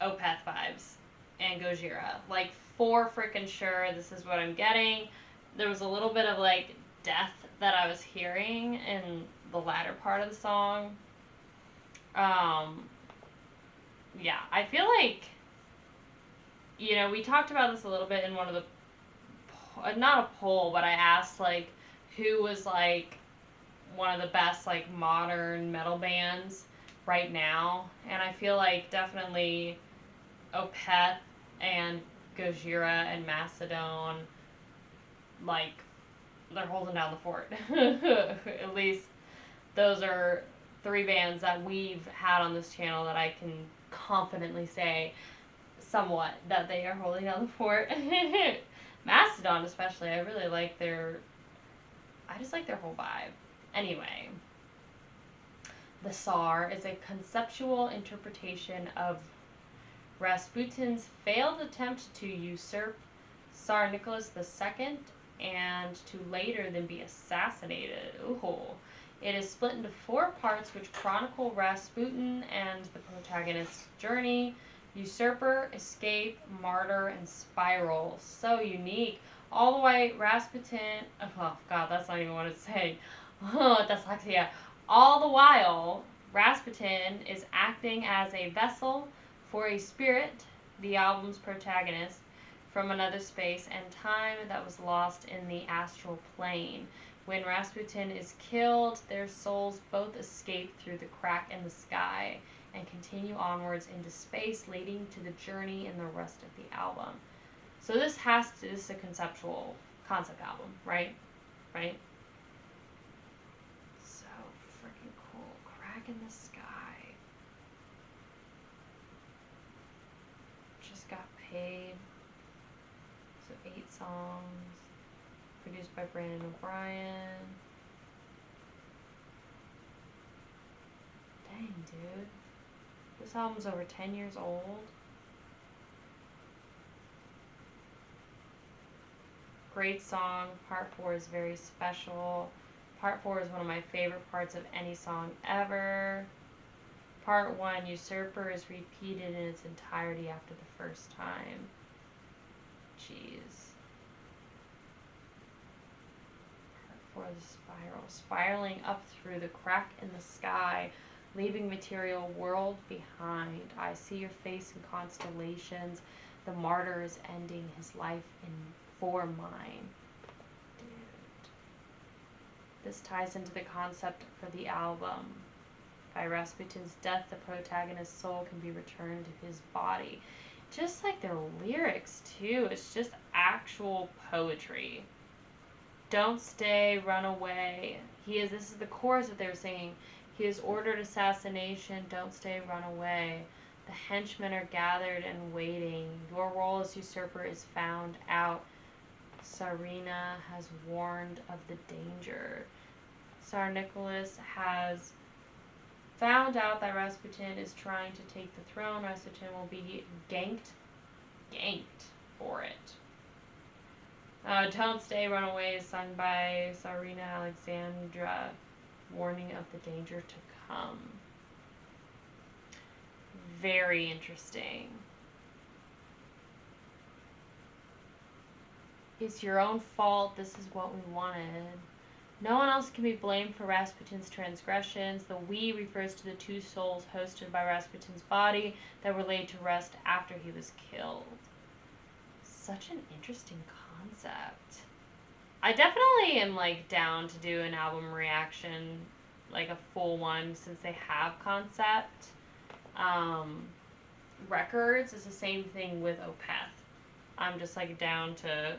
Opeth vibes and Gojira. Like for freaking sure, this is what I'm getting. There was a little bit of like death that I was hearing in the latter part of the song. Yeah, I feel like, you know, we talked about this a little bit in one of the, not a poll, but I asked like who was like one of the best like modern metal bands right now, and I feel like definitely Opeth and Gojira and Mastodon, like they're holding down the fort. At least those are three bands that we've had on this channel that I can confidently say somewhat that they are holding down the fort. Mastodon especially, I really like I just like their whole vibe. Anyway, the Czar is a conceptual interpretation of Rasputin's failed attempt to usurp Tsar Nicholas II and to later then be assassinated. Ooh. It is split into 4 parts which chronicle Rasputin and the protagonist's journey: usurper, escape, martyr, and spiral. So unique. All the way, Rasputin. Oh, God, that's not even what it's saying. Oh, dyslexia. All the while, Rasputin is acting as a vessel for a spirit, the album's protagonist, from another space and time that was lost in the astral plane. When Rasputin is killed, their souls both escape through the crack in the sky and continue onwards into space, leading to the journey in the rest of the album. So this is a concept album, right? Right? So freaking cool. Crack in the sky. Just got paid. So 8 songs. Produced by Brandon O'Brien. Dang, dude. This album's over 10 years old. Great song. Part 4 is very special. Part 4 is one of my favorite parts of any song ever. Part 1, Usurper, is repeated in its entirety after the first time. Jeez. Part 4, the spiral. Spiraling up through the crack in the sky, leaving material world behind. I see your face in constellations. The martyr is ending his life for mine. Dude. This ties into the concept for the album. By Rasputin's death, the protagonist's soul can be returned to his body. Just like their lyrics, too. It's just actual poetry. Don't stay, run away. This is the chorus that they were singing. He has ordered assassination. Don't stay, run away. The henchmen are gathered and waiting. Your role as usurper is found out. Tsarina has warned of the danger. Tsar Nicholas has found out that Rasputin is trying to take the throne. Rasputin will be ganked for it. Don't Stay, Run Away is sung by Tsarina Alexandra, warning of the danger to come. Very interesting. It's your own fault. This is what we wanted. No one else can be blamed for Rasputin's transgressions. The we refers to the two souls hosted by Rasputin's body that were laid to rest after he was killed. Such an interesting concept. I definitely am like down to do an album reaction, like a full one, since they have concept. Records is the same thing with Opeth. I'm just like down to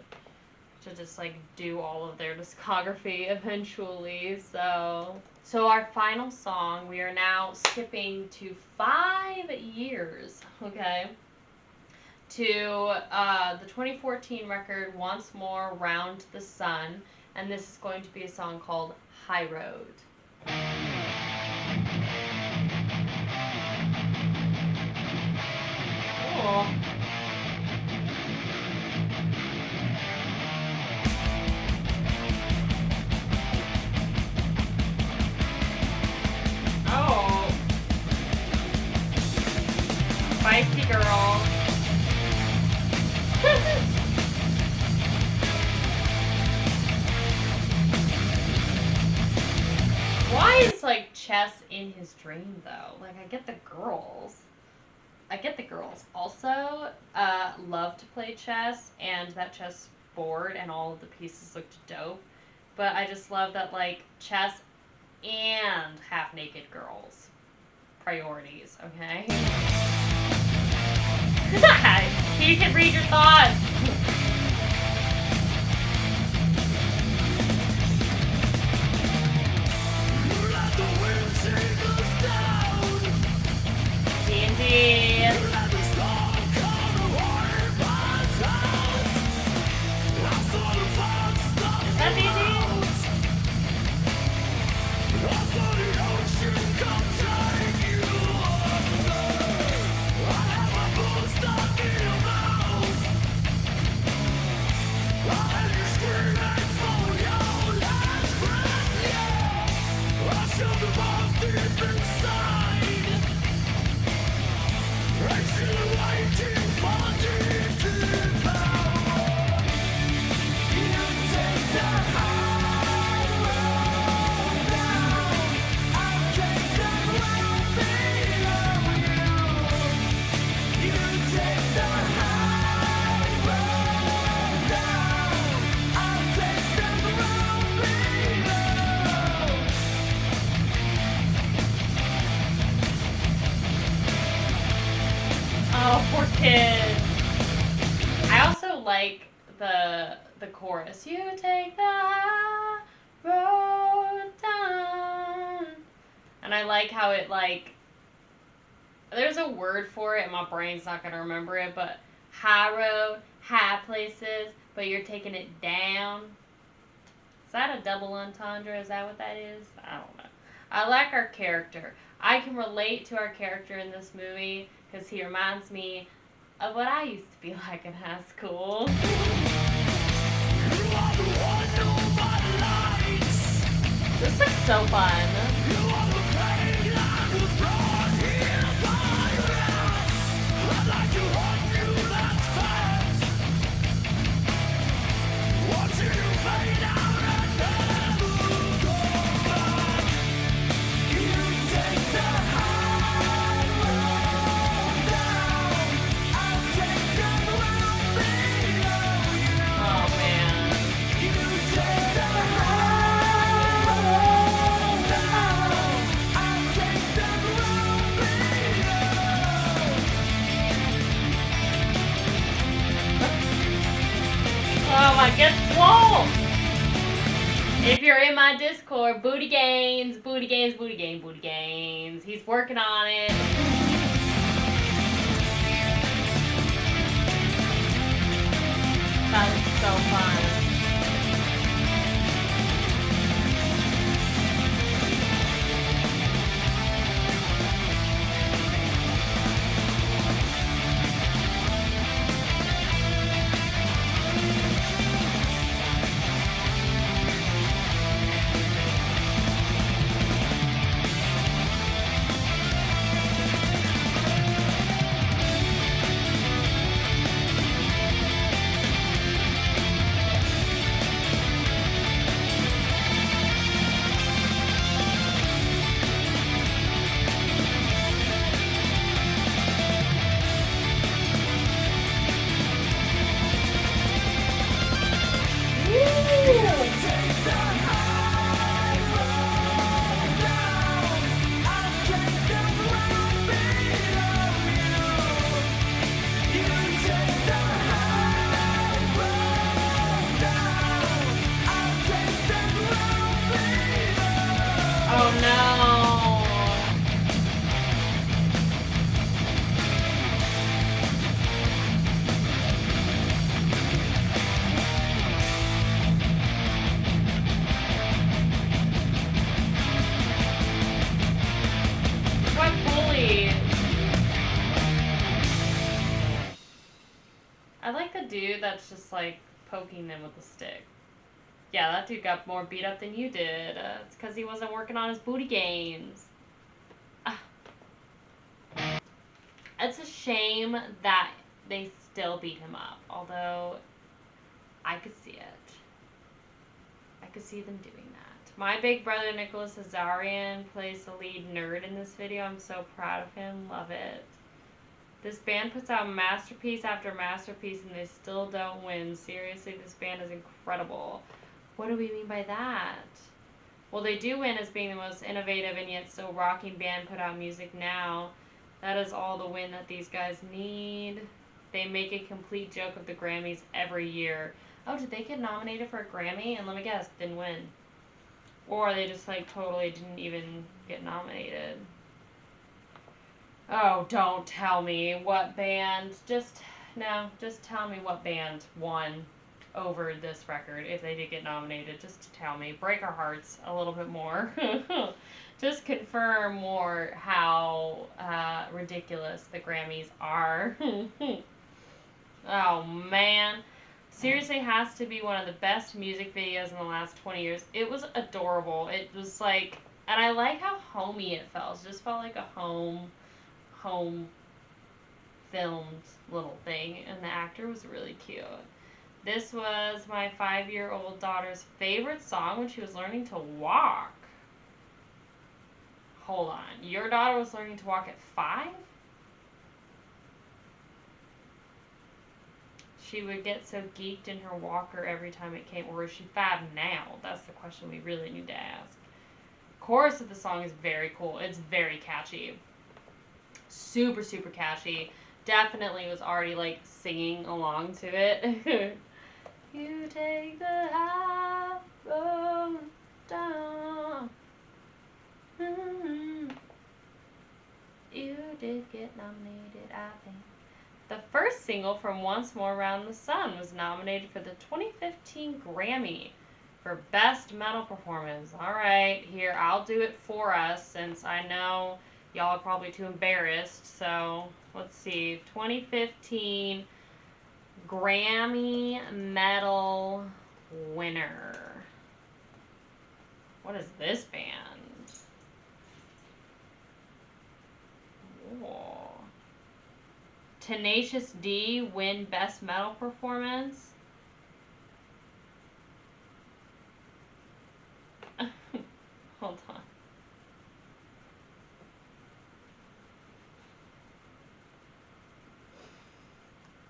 just like do all of their discography eventually. So our final song, we are now skipping to 5 years, okay, to the 2014 record Once More Round the Sun, and this is going to be a song called High Road. Oh. Oh. Spicy girl. Why is like chess in his dream though? Like I get the girls. Also, love to play chess, and that chess board and all of the pieces looked dope. But I just love that like chess and half naked girls. Priorities, okay? He can read your thoughts. D&D. Is that D&D? Oh, poor kid. I also like the chorus. You take the high road down. And I like how it like, there's a word for it and my brain's not going to remember it, but high road, high places, but you're taking it down. Is that a double entendre? Is that what that is? I don't know. I like our character. I can relate to our character in this movie because he reminds me of what I used to be like in high school. This looks so fun. Get swole! If you're in my Discord, booty gains, booty gains, booty gains, booty gains. He's working on it. That was so fun. dude that's just like poking them with a stick. Yeah, that dude got more beat up than you did. It's because he wasn't working on his booty games. It's a shame that they still beat him up, although I could see it. I could see them doing that. My big brother Nicholas Azarian plays the lead nerd in this video. I'm so proud of him. Love it. This band puts out masterpiece after masterpiece and they still don't win. Seriously, this band is incredible. What do we mean by that? Well, they do win as being the most innovative and yet still rocking band put out music now. That is all the win that these guys need. They make a complete joke of the Grammys every year. Oh, did they get nominated for a Grammy? And let me guess, didn't win. Or they just like totally didn't even get nominated. Oh, don't tell me what band. Just tell me what band won over this record if they did get nominated. Just tell me. Break our hearts a little bit more. Just confirm more how ridiculous the Grammys are. Oh, man. Seriously, has to be one of the best music videos in the last 20 years. It was adorable. It was like, and I like how homey it felt. It just felt like a home filmed little thing, and the actor was really cute. This was my 5-year-old daughter's favorite song when she was learning to walk. Hold on. Your daughter was learning to walk at 5? She would get so geeked in her walker every time it came. Or is she 5 now? That's the question we really need to ask. Chorus of the song is very cool. It's very catchy. Super, super catchy. Definitely was already like singing along to it. You take the high road down. Mm-hmm. You did get nominated, I think. The first single from Once More Round the Sun was nominated for the 2015 Grammy for Best Metal Performance. Alright, here, I'll do it for us since I know y'all are probably too embarrassed. So, let's see. 2015 Grammy Metal winner. What is this band? Whoa. Tenacious D win Best Metal Performance. Hold on.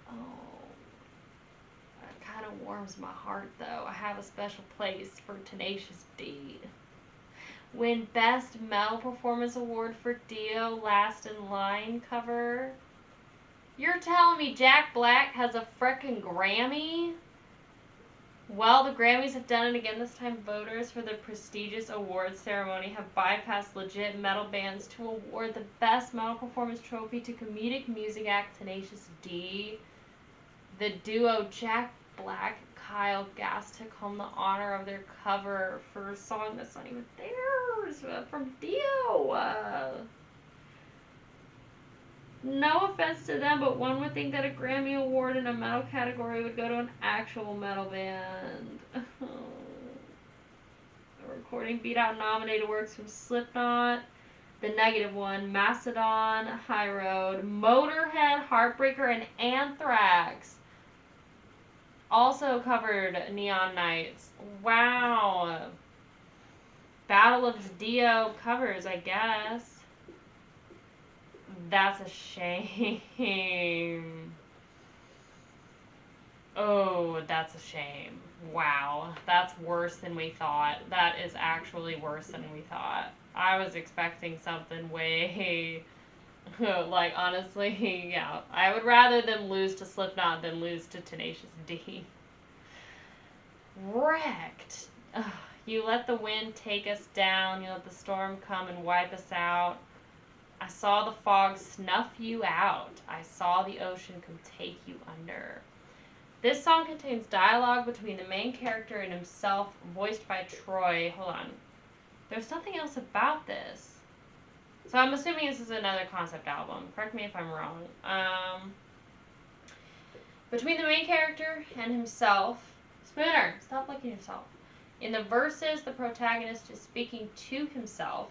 Oh, that kind of warms my heart, though. I have a special place for Tenacious D. Win Best Metal Performance Award for Dio Last in Line cover. You're telling me Jack Black has a frickin' Grammy? Well, the Grammys have done it again this time. Voters for the prestigious awards ceremony have bypassed legit metal bands to award the Best Metal Performance trophy to comedic music act Tenacious D. The duo Jack Black and Kyle Gass took home the honor of their cover for a song that's not even theirs, from Dio. No offense to them, but one would think that a Grammy Award in a metal category would go to an actual metal band. The recording beat out nominated works from Slipknot, The Negative One, Mastodon, High Road, Motorhead, Heartbreaker, and Anthrax. Also covered Neon Nights. Wow. Battle of Dio covers, I guess. That's a shame. Oh, that's a shame. Wow. That's worse than we thought. That is actually worse than we thought. I was expecting something way... like, honestly, yeah. I would rather them lose to Slipknot than lose to Tenacious D. Wrecked. Ugh. You let the wind take us down. You let the storm come and wipe us out. I saw the fog snuff you out. I saw the ocean come take you under. This song contains dialogue between the main character and himself, voiced by Troy. Hold on. There's something else about this. So I'm assuming this is another concept album. Correct me if I'm wrong. Between the main character and himself, Spooner, stop licking yourself. In the verses, the protagonist is speaking to himself.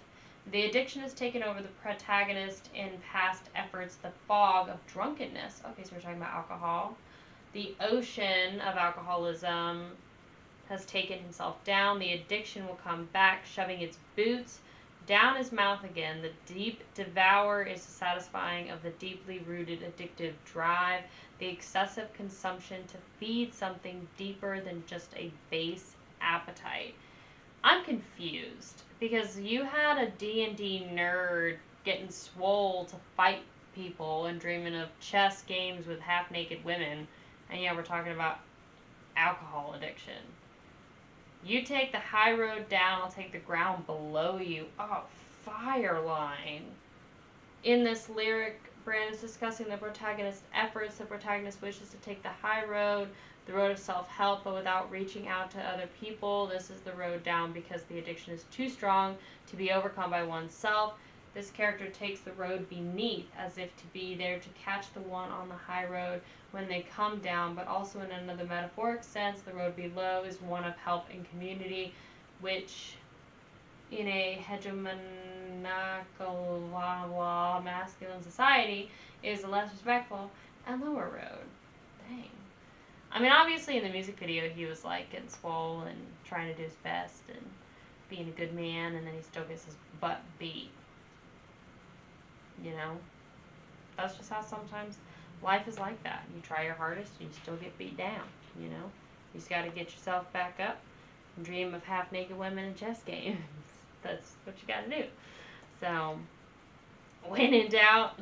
The addiction has taken over the protagonist in past efforts, the fog of drunkenness. Okay, so we're talking about alcohol. The ocean of alcoholism has taken himself down. The addiction will come back, shoving its boots down his mouth again. The deep devour is the satisfying of the deeply rooted addictive drive, the excessive consumption to feed something deeper than just a base appetite. I'm confused because you had a D&D nerd getting swole to fight people and dreaming of chess games with half-naked women, and yeah, we're talking about alcohol addiction. You take the high road down, I'll take the ground below you. Oh, fire line. In this lyric, Brand is discussing the protagonist's efforts. The protagonist wishes to take the high road, the road of self-help, but without reaching out to other people. This is the road down because the addiction is too strong to be overcome by oneself. This character takes the road beneath as if to be there to catch the one on the high road when they come down, but also in another metaphoric sense, the road below is one of help and community, which in a hegemonical masculine society is a less respectful and lower road. Dang. I mean, obviously in the music video he was like getting swole and trying to do his best and being a good man, and then he still gets his butt beat. You know? That's just how sometimes life is like that. You try your hardest and you still get beat down, you know? You just gotta get yourself back up and dream of half-naked women in chess games. That's what you gotta do. So, when in doubt,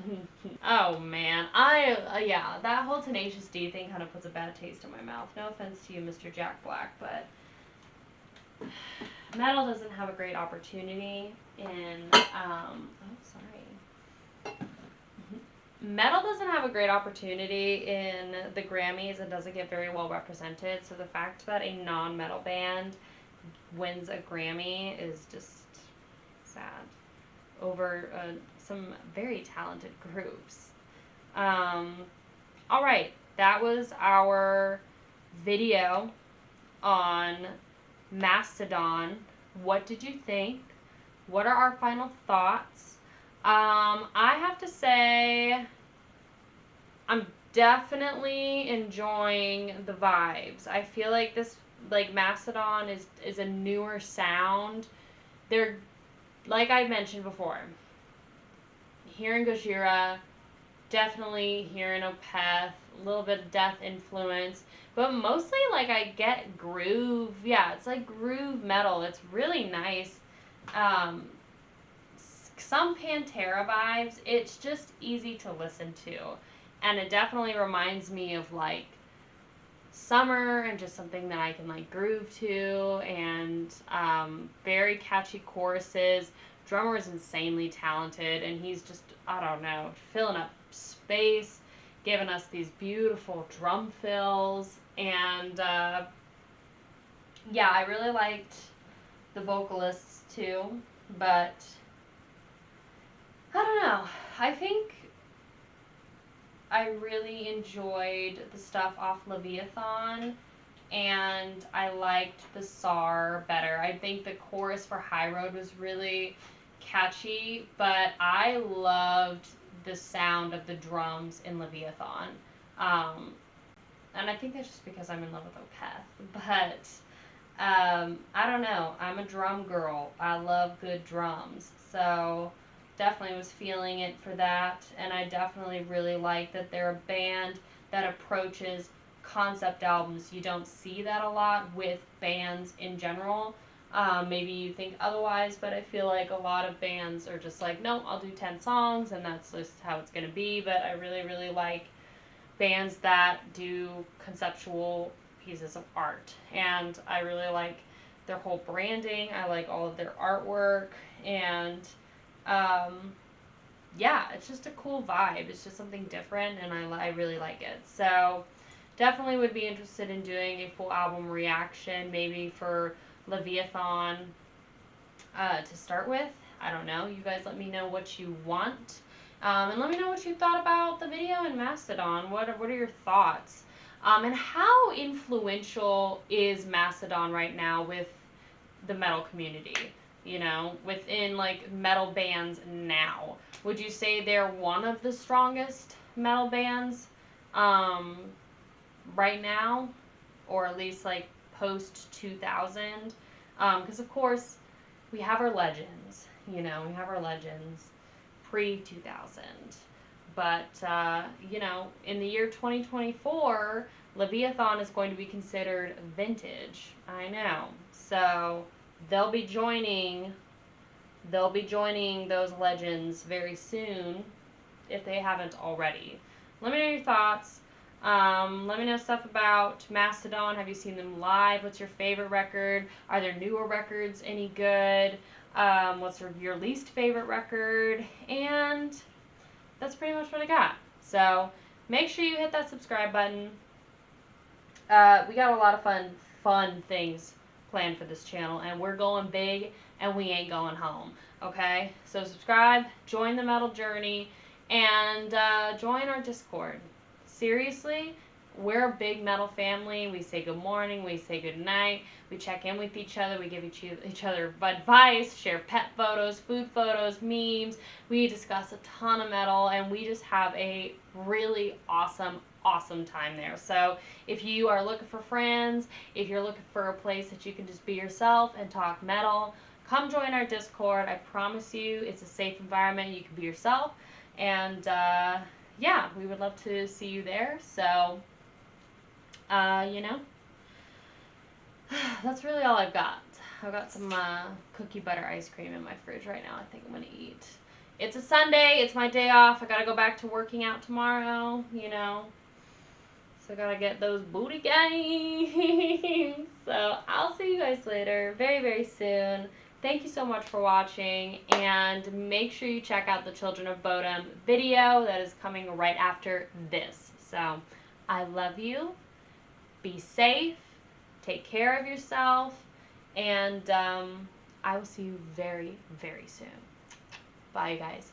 oh man, yeah, that whole Tenacious D thing kind of puts a bad taste in my mouth. No offense to you, Mr. Jack Black, but metal doesn't have a great opportunity in, Metal doesn't have a great opportunity in the Grammys. It doesn't get very well represented. So the fact that a non-metal band wins a Grammy is just sad over some very talented groups. All right, that was our video on Mastodon. What did you think? What are our final thoughts? I have to say, I'm definitely enjoying the vibes. I feel like this, like Mastodon is a newer sound. They're, like I mentioned before, hearing Gojira, definitely hearing Opeth, a little bit of Death influence, but mostly like I get groove. Yeah, it's like groove metal. It's really nice. Some Pantera vibes. It's just easy to listen to, and it definitely reminds me of like summer and just something that I can like groove to, and very catchy choruses. Drummer is insanely talented, and he's just, I don't know, filling up space, giving us these beautiful drum fills, and yeah, I really liked the vocalists too, but I don't know. I think I really enjoyed the stuff off Leviathan, and I liked the Czar better. I think the chorus for High Road was really catchy, but I loved the sound of the drums in Leviathan. And I think that's just because I'm in love with Opeth. But I don't know. I'm a drum girl. I love good drums. So definitely was feeling it for that, and I definitely really like that they're a band that approaches concept albums. You don't see that a lot with bands in general. Maybe you think otherwise, but I feel like a lot of bands are just like, no, I'll do 10 songs and that's just how it's going to be. But I really, really like bands that do conceptual pieces of art, and I really like their whole branding. I like all of their artwork, and yeah, it's just a cool vibe. It's just something different, and I really like it. So definitely would be interested in doing a full album reaction, maybe for Leviathan to start with. I don't know. You guys let me know what you want. And let me know what you thought about the video in Mastodon. What are your thoughts? And how influential is Mastodon right now with the metal community? You know, within like metal bands now, would you say they're one of the strongest metal bands right now, or at least like post 2000? Because of course we have our legends. You know, we have our legends pre 2000. But, you know, in the year 2024, Leviathan is going to be considered vintage. I know. So they'll be joining those legends very soon if they haven't already. Let me know your thoughts. Let me know stuff about Mastodon. Have you seen them live? What's your favorite record? Are their newer records any good? What's your least favorite record? And that's pretty much what I got. So make sure you hit that subscribe button. We got a lot of fun things planned for this channel, and we're going big, and we ain't going home. Okay? So subscribe, join the metal journey, and join our Discord. Seriously, we're a big metal family. We say good morning, we say good night, we check in with each other, we give each other advice, share pet photos, food photos, memes. We discuss a ton of metal, and we just have a really awesome time there. So if you are looking for friends, if you're looking for a place that you can just be yourself and talk metal, come join our Discord. I promise you it's a safe environment. You can be yourself. And yeah, we would love to see you there. So, you know, that's really all I've got. I've got some cookie butter ice cream in my fridge right now. I think I'm going to eat. It's a Sunday. It's my day off. I got to go back to working out tomorrow, you know. So I got to get those booty games. So I'll see you guys later very soon. Thank you so much for watching, and make sure you check out the Children of Bodom video that is coming right after this. So I love you. Be safe. Take care of yourself. And I will see you very soon. Bye, guys.